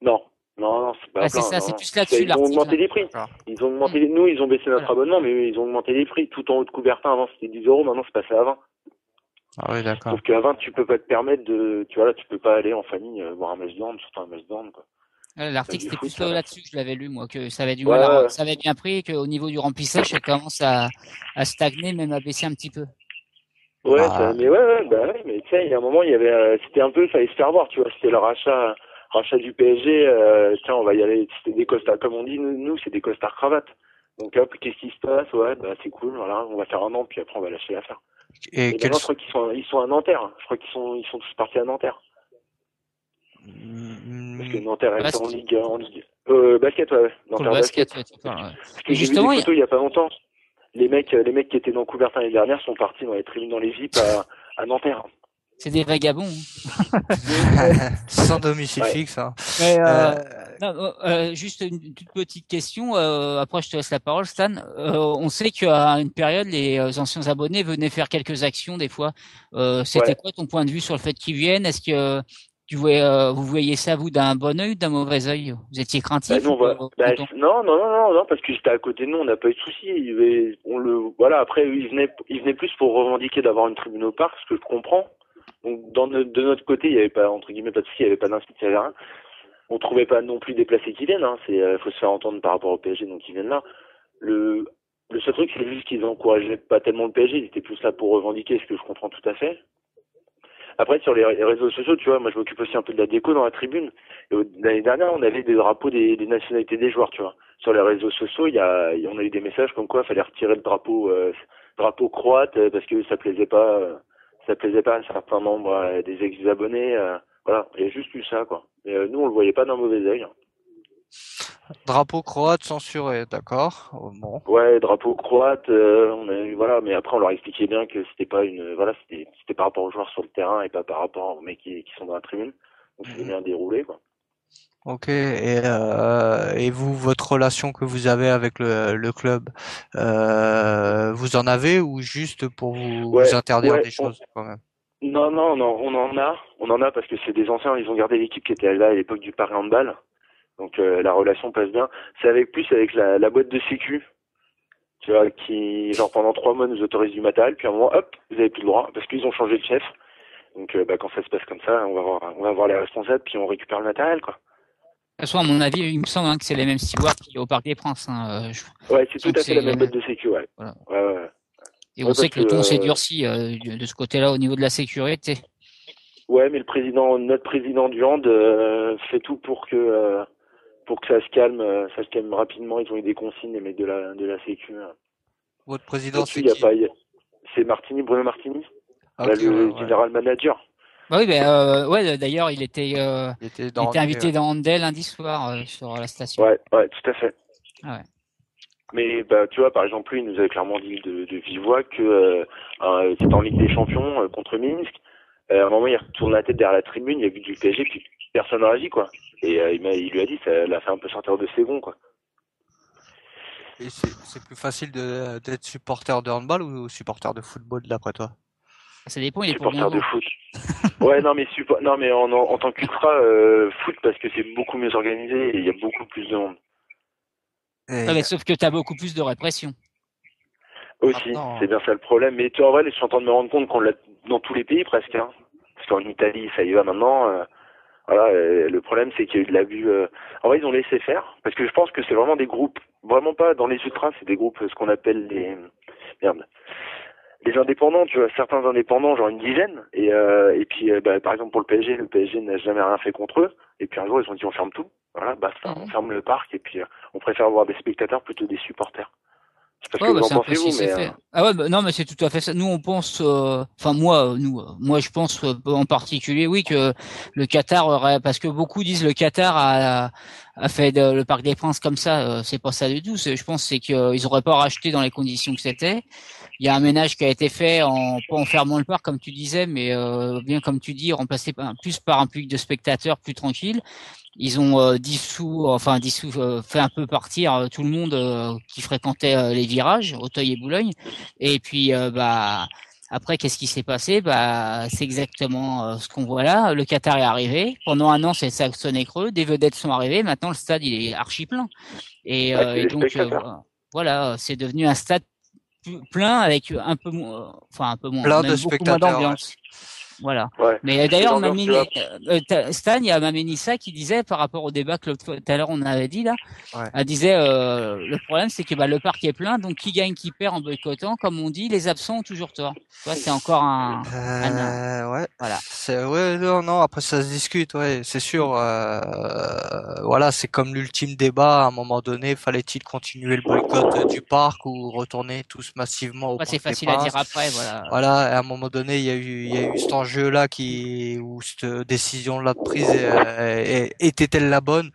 Non, non, c'est pas Ouais, c'est plein, ça, non, c'est non. plus là-dessus Ils ont l'article, hein. augmenté les prix. D'accord. Ils ont augmenté nous, ils ont baissé notre Voilà. abonnement, mais eux, ils ont augmenté les prix. Tout en haut de Coubertin, avant, c'était 10 euros, maintenant, c'est passé à 20. Ah oui, d'accord. Sauf qu'à 20, tu peux pas te permettre tu vois, là, tu peux pas aller en famille, voir un match de hand, surtout un match de hand, quoi. L'article Du c'était foot, plus ça va. là-dessus que je l'avais lu, moi, que ça avait du Ouais, mal ouais. ça avait bien pris et qu'au niveau du remplissage, ça commence à stagner, même à baisser un petit peu. Ouais, Bah, mais ouais, mais tu sais, il y a un moment, il y avait, c'était un peu, fallait se faire voir, tu vois, c'était le rachat du PSG, tiens, on va y aller, c'était des costards, comme on dit, nous, c'est des costards cravates. Donc hop, qu'est-ce qui se passe? Ouais, bah, c'est cool, voilà, on va faire un an, puis après, on va lâcher l'affaire. et Et quels maintenant, je crois ils sont à Nanterre, hein. Je crois ils sont tous partis à Nanterre. Parce que Nanterre est en Basket, Ligue, basket, ouais, pour le Nanterre basket. basket, ouais, tu parles, ouais. Parce Et que j'ai vu des justement, photos il y a pas longtemps. Les mecs qui étaient dans Coubertin l'année dernière sont partis dans les tribunes dans les VIP à Nanterre. c'est des vagabonds, hein. sans domicile Ouais. fixe, hein. Mais Euh, non, juste une toute petite question. Après, je te laisse la parole, Stan. On sait qu'à une période, les anciens abonnés venaient faire quelques actions des fois. C'était Ouais. quoi ton point de vue sur le fait qu'ils viennent? Est-ce que vous voyez ça vous d'un bon œil ou d'un mauvais œil? Vous étiez Bah, craintif nous, ou on va, content? non, parce que j'étais à côté de nous, on n'a pas eu de soucis. Voilà, après, eux, ils venaient plus pour revendiquer d'avoir une tribune au parc, ce que je comprends. Donc, de notre côté, il y avait pas, entre guillemets, pas de soucis, il y avait pas d'incident, il y avait rien. On trouvait pas non plus déplacés qui viennent, hein. Faut se faire entendre par rapport au PSG, donc ils viennent là. Le, le seul truc, c'est juste qu'ils encourageaient pas tellement le PSG, ils étaient plus là pour revendiquer, ce que je comprends tout à fait. Après, sur les réseaux sociaux, tu vois, moi je m'occupe aussi un peu de la déco dans la tribune. Et l'année dernière, on avait des drapeaux des nationalités des joueurs, tu vois. Sur les réseaux sociaux, on a eu des messages comme quoi il fallait retirer le drapeau croate parce que ça plaisait pas à certains membres des ex-abonnés. Voilà, il y a juste eu ça, quoi. Mais nous, on le voyait pas d'un mauvais œil. drapeau croate censuré, d'accord. Oh, bon. Ouais, drapeau croate, voilà, mais après on leur expliquait bien que c'était pas c'était par rapport aux joueurs sur le terrain et pas par rapport aux mecs qui sont dans la tribune. Donc c'était bien déroulé, quoi. Ok. Et vous, votre relation que vous avez avec le club, vous en avez ou juste pour vous interdire des choses quand même? Non, on en a parce que c'est des anciens, ils ont gardé l'équipe qui était là à l'époque du Paris Handball. Donc la relation passe bien. C'est avec la boîte de sécu, tu vois, qui genre pendant 3 mois nous autorise du matériel, puis à un moment hop, vous avez plus le droit parce qu'ils ont changé de chef. Donc quand ça se passe comme ça, on va voir les responsables puis on récupère le matériel, quoi. De toute façon, à mon avis, il me semble que c'est les mêmes stewards qui au Parc des Princes. Hein. Ouais, c'est tout à fait la même boîte de sécu, ouais. Voilà. Ouais. Et on sait que le ton s'est durci de ce côté-là au niveau de la sécurité. Ouais, mais notre président du hand fait tout pour que ça se calme rapidement. Ils ont eu des consignes, les mecs de la sécu. Votre président, c'est Là-dessus, qui? c'est Bruno Martini, Ok, là, le ouais. général manager. Bah oui, ouais, d'ailleurs, il était invité dans Andel lundi soir sur la station. Ouais, tout à fait. Ah ouais. Mais bah tu vois, par exemple, lui, il nous avait clairement dit de vive voix que c'était en Ligue des Champions contre Minsk. À un moment, il retourne la tête derrière la tribune, il a vu du PSG, puis personne n'a réagi, quoi. Et il lui a dit, ça l'a fait un peu sortir de ses gonds, quoi. Et c'est plus facile d'être supporter de handball ou supporter de football d'après toi? Ça dépend, il est pour Supporter bien de bon. foot. Ouais, non, mais non, mais en tant qu'ultra, foot, parce que c'est beaucoup mieux organisé et il y a beaucoup plus de monde. Et Ouais, mais sauf que t'as beaucoup plus de répression. Aussi, maintenant, c'est bien ça le problème. Mais tu vois, en vrai, je suis en train de me rendre compte qu'on l'a dans tous les pays presque, hein. Parce qu'en Italie, ça y va maintenant. Voilà, le problème, c'est qu'il y a eu de l'abus. En vrai, ils ont laissé faire, parce que je pense que c'est vraiment des groupes, vraiment pas dans les ultras, c'est des groupes, ce qu'on appelle merde, les indépendants, tu vois, certains indépendants, genre une dizaine. Et puis, bah, par exemple, pour le PSG n'a jamais rien fait contre eux. Et puis un jour, ils ont dit on ferme tout. Voilà, basta, on ferme le parc. Et puis, on préfère avoir des spectateurs plutôt des supporters. Je sais pas ce que Ouais, bah, vous en c'est un peu pensez, ce qui vous, s'est mais fait. Ah ouais, bah, non, mais c'est tout à fait ça. Nous, on pense, enfin moi, moi, je pense en particulier, oui, que le Qatar aurait, parce que beaucoup disent le Qatar a fait le Parc des Princes comme ça. C'est pas ça du tout. Je pense c'est qu'ils auraient pas racheté dans les conditions que c'était. Il y a un ménage qui a été fait pas en fermant le parc comme tu disais, mais bien comme tu dis, remplacé plus par un public de spectateurs plus tranquille. Ils ont fait un peu partir tout le monde qui fréquentait les virages, Auteuil et Boulogne. Et puis bah après, qu'est-ce qui s'est passé? Bah c'est exactement ce qu'on voit là. Le Qatar est arrivé. Pendant un an, c'est Saxonnet-Creux. Des vedettes sont arrivées. Maintenant, le stade il est archi plein. ouais, c'est Et des donc spectateurs. voilà, c'est devenu un stade plein avec un peu moins, plein de même beaucoup moins spectateurs. Ouais. d'ambiance. Voilà. Ouais, Mais c'est d'ailleurs, l'ambiance, tu vois. Stan, il y a Mamélissa qui disait par rapport au débat que tout à l'heure on avait dit là, Ouais. elle disait le problème c'est que bah, le parc est plein, donc qui gagne, qui perd en boycottant, comme on dit, les absents ont toujours tort. Tu vois, c'est encore Ouais, voilà. c'est ouais, non, non, après ça se discute, ouais, c'est Mm. sûr. Voilà, c'est comme l'ultime débat. À un moment donné, fallait-il continuer le boycott du parc ou retourner tous massivement au Ouais, c'est Parc des facile à dire Princes? après, voilà. Voilà, et à un moment donné, il y a eu cet enjeu-là où cette décision-là de prise était-elle la bonne?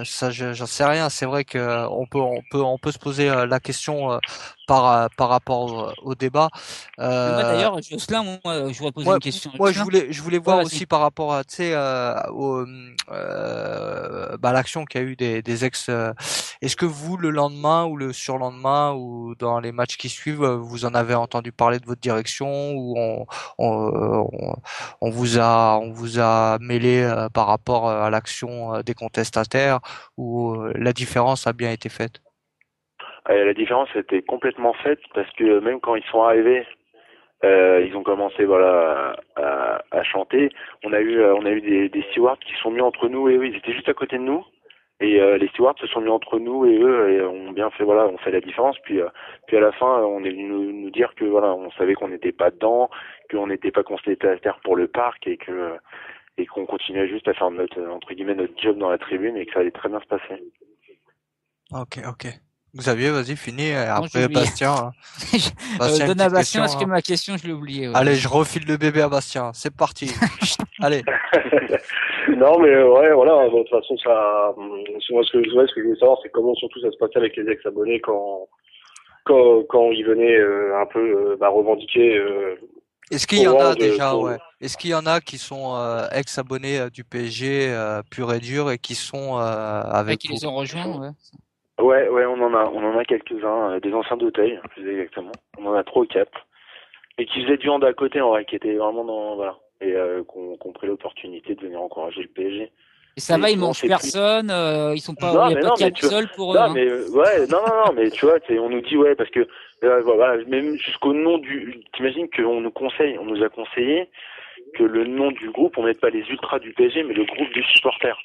Ça, j'en sais rien. C'est vrai que on peut se poser la question par rapport au débat. Mais moi Euh, d'ailleurs, Jocelyn, je voudrais poser moi, une question à moi, Jocelyn. je voulais Ouais, voir vas-y. aussi par rapport à, tu sais, bah, l'action qu'il y a eu des ex. Est-ce que vous, le lendemain ou le surlendemain ou dans les matchs qui suivent, vous en avez entendu parler de votre direction ou on vous a mêlé par rapport à l'action des contestataires ou la différence a bien été faite? La différence était complètement faite parce que même quand ils sont arrivés, ils ont commencé voilà à chanter. On a eu des stewards qui sont mis entre nous et eux. Ils étaient juste à côté de nous. Et les stewards se sont mis entre nous et eux et ont bien fait voilà, on fait la différence. Puis à la fin, on est venu nous dire que voilà, on savait qu'on n'était pas dedans, qu'on n'était pas contestataire pour le parc et qu'on continuait juste à faire notre entre guillemets notre job dans la tribune et que ça allait très bien se passer. Ok, ok. Xavier, vas-y, finis. Et Non, j'ai après, oublié. Bastien, Bastien, une Donne à petite Bastien question, parce que hein. ma question, je l'ai oubliée. Ouais, Allez, vas-y. je refile le bébé à Bastien. C'est parti. Chut, allez. Non, mais ouais, voilà. De toute façon, ça, moi, ce que je voulais savoir, c'est comment surtout ça se passait avec les ex-abonnés quand ils venaient un peu bah, revendiquer Est-ce qu'il y en souvent a de déjà, pour ouais. Est-ce qu'il y en a qui sont ex-abonnés du PSG pur et dur et qui sont Ouais, avec qui vous? les ont rejoints, ouais. Ouais, on en a quelques-uns, des anciens d'Auteuil, plus exactement. On en a 3 ou 4. Et qui faisaient du hand à côté, en vrai, qui étaient vraiment dans, voilà. Et qu'on pris l'opportunité de venir encourager le PSG. Et ça Mais va, ils sinon, mangent c'est plus. personne, ils sont pas, il Non, y a mais pas de non, mais tu vois. camisole pour eux, Non, hein. mais ouais, non, mais tu vois, on nous dit, ouais, parce que, voilà, même jusqu'au nom du. T'imagines qu'on nous conseille, on nous a conseillé que le nom du groupe, on mette pas les ultras du PSG, mais le groupe des supporters.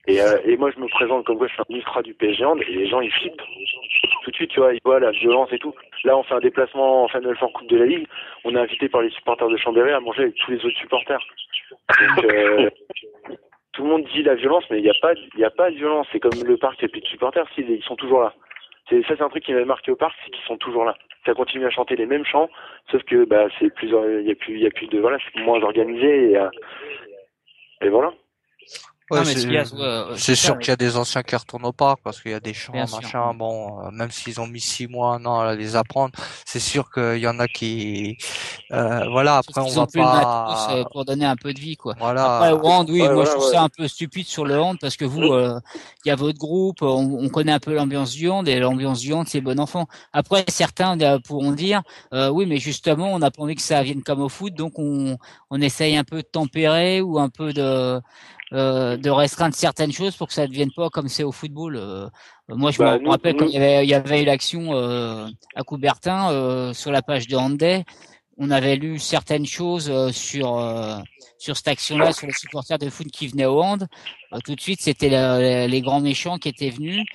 Et moi, je me présente comme quoi je suis un ultra du PSG Hand, et les gens, ils flippent. Tout de suite, tu vois, ils voient la violence et tout. Là, on fait un déplacement en Final Four Coupe de la Ligue. On est invité par les supporters de Chambéry à manger avec tous les autres supporters. Donc, tout le monde dit la violence, mais il y a pas de violence. C'est comme le parc, il n'y a plus de supporters, ils sont toujours là. C'est un truc qui m'avait marqué au parc, c'est qu'ils sont toujours là. Ça continue à chanter les mêmes chants, sauf que bah c'est il y a plus de voilà, c'est moins organisé et voilà. Ouais, Non, mais ce qu'il y a, c'est c'est ça, sûr qu'il y a des anciens qui retournent au parc parce qu'il y a des champs, bien sûr. machin. Bon, même s'ils ont mis 6 mois, 1 an à les apprendre, c'est sûr qu'il y en a qui, voilà. Sauf Après, on qu'ils ont va plus le matos pas, pour donner un peu de vie, quoi. Après, au voilà. hand, oui, Ouais, moi je voilà, trouve ouais. ça un peu stupide sur le hand parce que vous, il y a votre groupe, on connaît un peu l'ambiance du hand et l'ambiance du hand, c'est bon enfant. Après, certains pourront dire, oui, mais justement, on n'a pas envie que ça vienne comme au foot, donc on essaye un peu de tempérer ou un peu de restreindre certaines choses pour que ça ne devienne pas comme c'est au football. Moi, je me Bah, rappelle quand nous, il y avait eu l'action à Coubertin sur la page de Handday, on avait lu certaines choses sur cette action-là, sur les supporters de foot qui venaient au hand. Tout de suite, c'était les grands méchants qui étaient venus.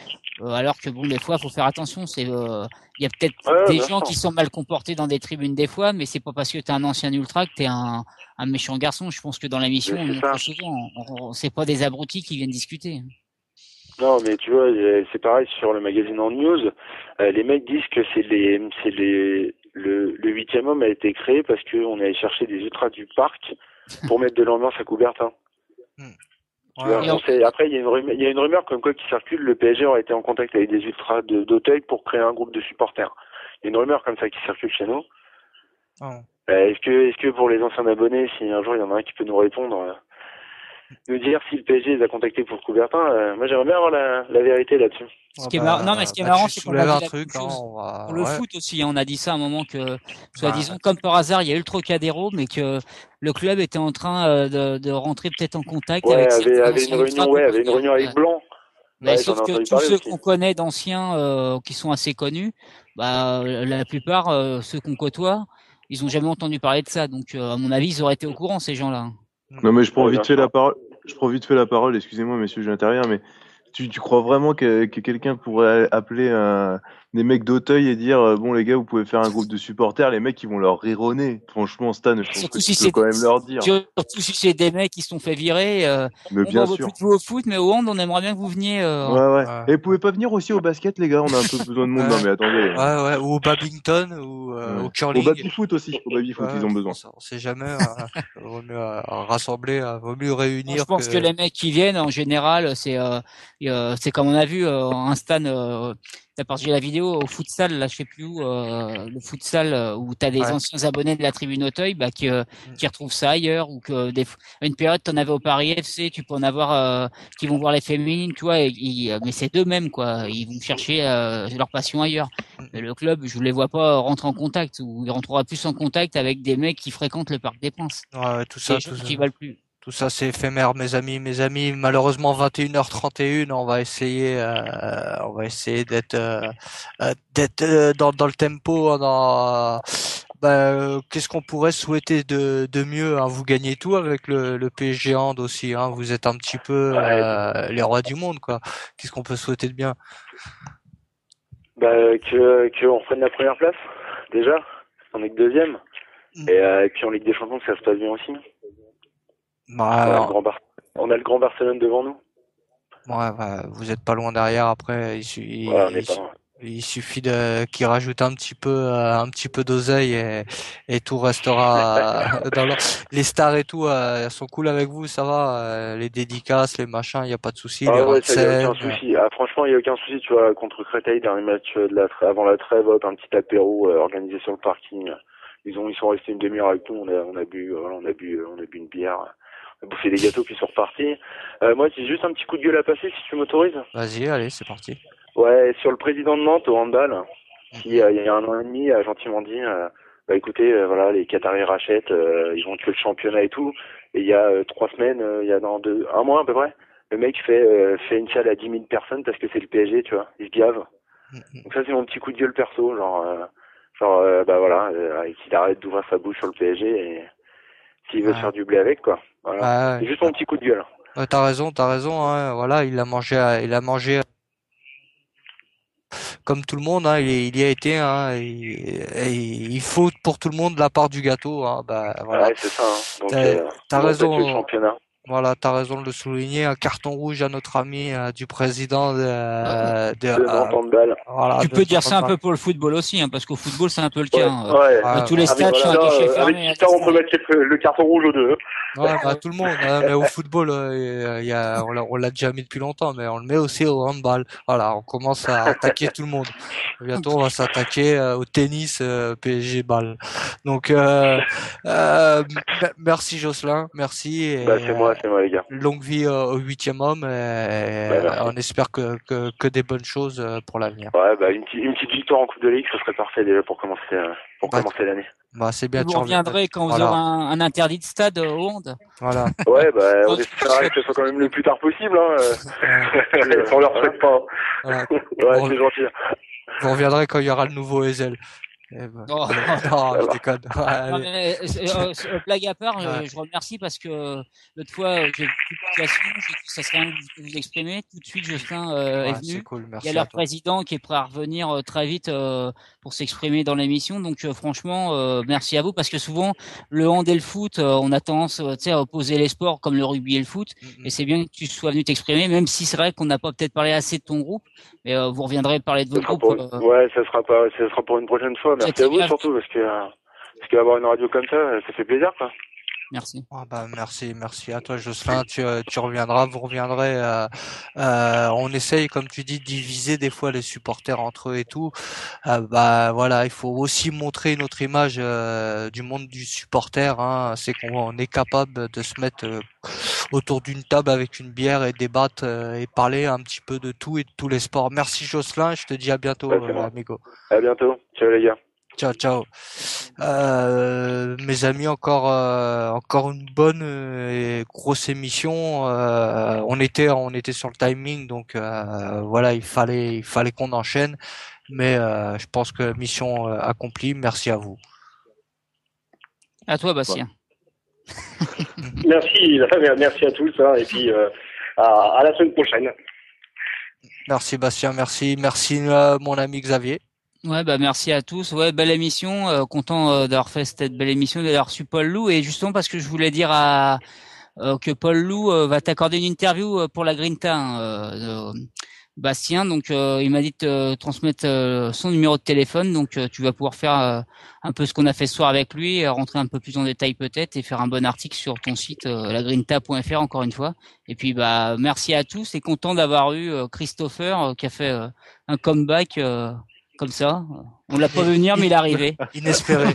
Alors que bon, des fois, faut faire attention. Il y a peut-être ouais, des bien gens sûr. qui sont mal comportés dans des tribunes des fois, mais c'est pas parce que t'es un ancien ultra que t'es un méchant garçon. Je pense que dans l'émission, Mais on le c'est ça. montre souvent. C'est pas des abrutis qui viennent discuter. Non, mais tu vois, c'est pareil sur le magazine en news. Les mecs disent que le huitième homme a été créé parce qu'on est allé chercher des ultras du parc pour mettre de l'ambiance à Coubertin. Tu vois, Ouais, on sait, après, il y a une rumeur comme quoi qui circule, le PSG aurait été en contact avec des ultras d'Auteuil pour créer un groupe de supporters. Il y a une rumeur comme ça qui circule chez nous. ouais. Est-ce que pour les anciens abonnés, si un jour il y en a un qui peut nous répondre, nous dire si le PSG les a contactés pour Coubertin, moi j'aimerais bien avoir la vérité là-dessus. Ce qui est marrant, non, mais ce qui est marrant, Tu c'est qu'on a soulèves dit un la même truc, hein, chose on va, pour le ouais. foot aussi. On a dit ça à un moment que, Bah, soi-disant, comme par hasard, il y a eu le Trocadéro, mais que le club était en train de rentrer peut-être en contact Ouais, avec certains avait une anciens ultras réunion, pour ouais, avait une revenir. réunion avec Blanc. Mais Ouais, j'en sauf ai que entendu tous parler ceux aussi. qu'on connaît d'anciens, qui sont assez connus, bah, la plupart, ceux qu'on côtoie, ils ont jamais entendu parler de ça. Donc, à mon avis, ils auraient été au courant, ces gens-là. Non, mais je prends Ouais, vite bien fait la sûr. parole. Je prends vite fait la parole, excusez-moi, messieurs, j'interviens, mais tu crois vraiment que quelqu'un pourrait appeler des mecs d'Auteuil et dire bon, les gars, vous pouvez faire un groupe de supporters, les mecs, ils vont leur rironner. Franchement, Stan, je pense que Surtout tu si peux c'est quand même leur dire. surtout si c'est des mecs qui se sont fait virer. Mais Bon, bah, bien on veut plus sûr. de vous au foot, mais au hand, on aimerait bien que vous veniez. Ouais, ouais. ouais. Et vous pouvez pas venir aussi au basket, les gars, on a un peu besoin de monde. Non, Ouais, mais attendez. ouais, ou au badminton, ou Ouais. au Au curling. baby-foot aussi, au baby-foot, Ouais, ils ont besoin. on sait jamais. Vaut mieux rassembler, vaut mieux Moi, je réunir pense que que. les mecs qui viennent, en général, c'est comme on a vu un Stan, t'as partagé la vidéo au futsal, là, je sais plus où, le futsal où t'as des Ouais. anciens abonnés de la Tribune Auteuil, bah, Mm. qui retrouvent ça ailleurs, ou que une période t'en avais au Paris FC, tu peux en avoir qui vont voir les féminines, tu vois, mais c'est d'eux-mêmes, quoi. Ils vont chercher leur passion ailleurs. Mais Mm. le club, je ne les vois pas rentrer en contact, ou il rentrera plus en contact avec des mecs qui fréquentent le Parc des Princes. Ouais, Des gens qui veulent plus. tout ça, c'est éphémère, mes amis, mes amis. Malheureusement, 21h31, on va essayer d'être dans le tempo, qu'est-ce qu'on pourrait souhaiter de mieux, hein? Vous gagnez tout avec le PSG Hand aussi, hein. Vous êtes un petit peu Ouais, les rois du monde, quoi. Qu'est-ce qu'on peut souhaiter de bien? bah, que on reprenne la première place, déjà. On est que deuxième. Et puis en Ligue des Champions, que ça se passe bien aussi. On a Bah, on a le grand Barcelone devant nous. ouais, vous êtes pas loin derrière. Après, Voilà, on n'est pas loin. il suffit qu'ils rajoutent un petit peu d'oseille et tout restera dans l'ordre. Les stars et tout, elles sont cool avec vous, ça va. Les dédicaces, les machins, il y a pas de souci. Les Ah rangs ouais, de ça y a aucun scène. souci. Ah, franchement, il y a aucun souci, tu vois, contre Créteil, dernier match avant la trêve, hop, un petit apéro organisé sur le parking. Ils sont restés une demi-heure avec nous, on a bu, voilà, on a bu une bière, on a bouffé des gâteaux puis ils sont repartis. Moi, j'ai juste un petit coup de gueule à passer si tu m'autorises. Vas-y, allez, c'est parti. Ouais, sur le président de Nantes au handball, qui il y a 1 an et demi a gentiment dit, bah écoutez, voilà, les Qataris rachètent, ils vont tuer le championnat et tout. Et il y a 3 semaines, il y a dans un mois à peu près, le mec fait une salle à 10 000 personnes parce que c'est le PSG, tu vois, il se gave. Donc ça c'est mon petit coup de gueule perso, bah voilà, qu'il arrête d'ouvrir sa bouche sur le PSG et s'il veut se faire du blé avec, quoi. Voilà. Ouais, C'est juste mon petit coup de gueule. ouais, t'as raison, hein. Voilà, il a mangé comme tout le monde, hein, il y a été, hein, et il faut pour tout le monde la part du gâteau, hein, bah voilà. Ouais, c'est ça. Hein. Donc, T'as on va pas tuer le raison, championnat. Voilà, t'as raison de le souligner. Un carton rouge à notre ami du président De Nantes-Handball. voilà, Tu de peux dire ça un Nantes-Handball. peu pour le football aussi, hein, parce qu'au football, c'est un peu le Ouais, cas. Hein. ouais. Tous les Ouais, stades sont à guichet Avec fermé. Kita, on peut mettre le carton rouge aux deux. ouais, bah, tout le monde. Mais au football, on l'a déjà mis depuis longtemps, mais on le met aussi au handball. Voilà, on commence à attaquer tout le monde. Bientôt, on va s'attaquer au tennis, PSG balle. Donc, merci Jocelyn, merci et Bah, c'est moi, les gars. longue vie au 8e homme. Et Bah, merci. on espère que des bonnes choses pour l'avenir. Ouais, bah, une petite victoire en Coupe de Ligue, ça serait parfait déjà pour commencer l'année. Bah, c'est bien. Vous reviendrez quand vous Voilà. aurez un interdit de stade au hand. Voilà. Ouais, bah, on espérait que ce soit quand même le plus tard possible, hein. On leur souhaite pas. Voilà. Ouais, c'est gentil. Vous reviendrez quand il y aura le nouveau Ezel. Eh ben, Oh. non, je déconne. Non, Allez. mais, blague à part, Ouais. je remercie parce que l'autre fois, j'ai vu une publication, j'ai dit que ça serait rien que vous exprimer. Tout de suite, Jocelyn est Ouais, venu. c'est cool, Il merci y a à leur toi. président qui est prêt à revenir très vite pour s'exprimer dans l'émission. Donc franchement, merci à vous parce que souvent le hand et le foot, on a tendance à opposer les sports comme le rugby et le foot. Et c'est bien que tu sois venu t'exprimer, même si c'est vrai qu'on n'a pas peut-être parlé assez de ton groupe, mais vous reviendrez parler de votre groupe. Ouais, ça sera pour une prochaine fois. Merci à vous surtout parce que avoir une radio comme ça fait plaisir, quoi. Merci. Ah bah merci à toi Jocelyn, tu reviendras, vous reviendrez. On essaye, comme tu dis, de diviser des fois les supporters entre eux et tout. Bah voilà, il faut aussi montrer notre image du monde du supporter. Hein. C'est qu'on est capable de se mettre autour d'une table avec une bière et débattre et parler un petit peu de tout et de tous les sports. Merci Jocelyn, je te dis à bientôt, Ouais, c'est moi. amigo. À bientôt. Ciao les gars. Ciao. Mes amis, encore une bonne et grosse émission. On était sur le timing, donc voilà, il fallait qu'on enchaîne. Mais je pense que mission accomplie. Merci à vous. À toi, Bastien. Merci à tous, hein, et puis à la semaine prochaine. Merci Bastien, merci mon ami Xavier. Ouais, bah merci à tous. Ouais, belle émission. Content d'avoir fait cette belle émission, d'avoir reçu Paul Lou. Et justement parce que je voulais dire que Paul Lou va t'accorder une interview pour la Grinta, hein, Bastien. Donc il m'a dit de te transmettre son numéro de téléphone. Donc tu vas pouvoir faire un peu ce qu'on a fait ce soir avec lui, rentrer un peu plus en détail peut-être et faire un bon article sur ton site lagrinta.fr encore une fois. Et puis bah merci à tous et content d'avoir eu Christopher qui a fait un comeback comme ça. On l'a pas vu venir, mais il est arrivé. Inespéré.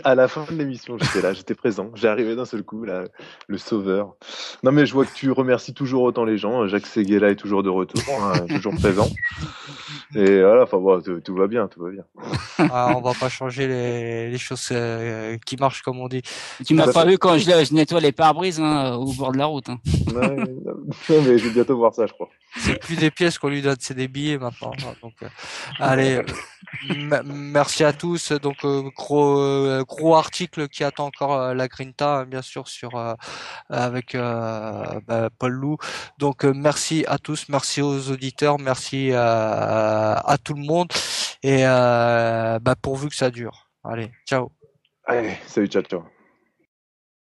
À la fin de l'émission, j'étais présent. J'ai arrivé d'un seul coup, là, le sauveur. Non, mais je vois que tu remercies toujours autant les gens. Jacques Seguela est toujours de retour, hein, toujours présent. Et voilà, enfin, bon, tout va bien. On va pas changer les choses qui marchent, comme on dit. Tu m'as pas vu quand je nettoie les pare-brises au bord de la route. Hein. Ouais, non, mais je vais bientôt voir ça, je crois. C'est plus des pièces qu'on lui donne, c'est des billets maintenant. Donc, allez, merci à tous. Donc, gros article qui attend encore la Grinta, bien sûr, avec Paul Lou. Donc, merci à tous, merci aux auditeurs, merci à tout le monde et pourvu que ça dure. Allez, ciao. Allez, salut, ciao.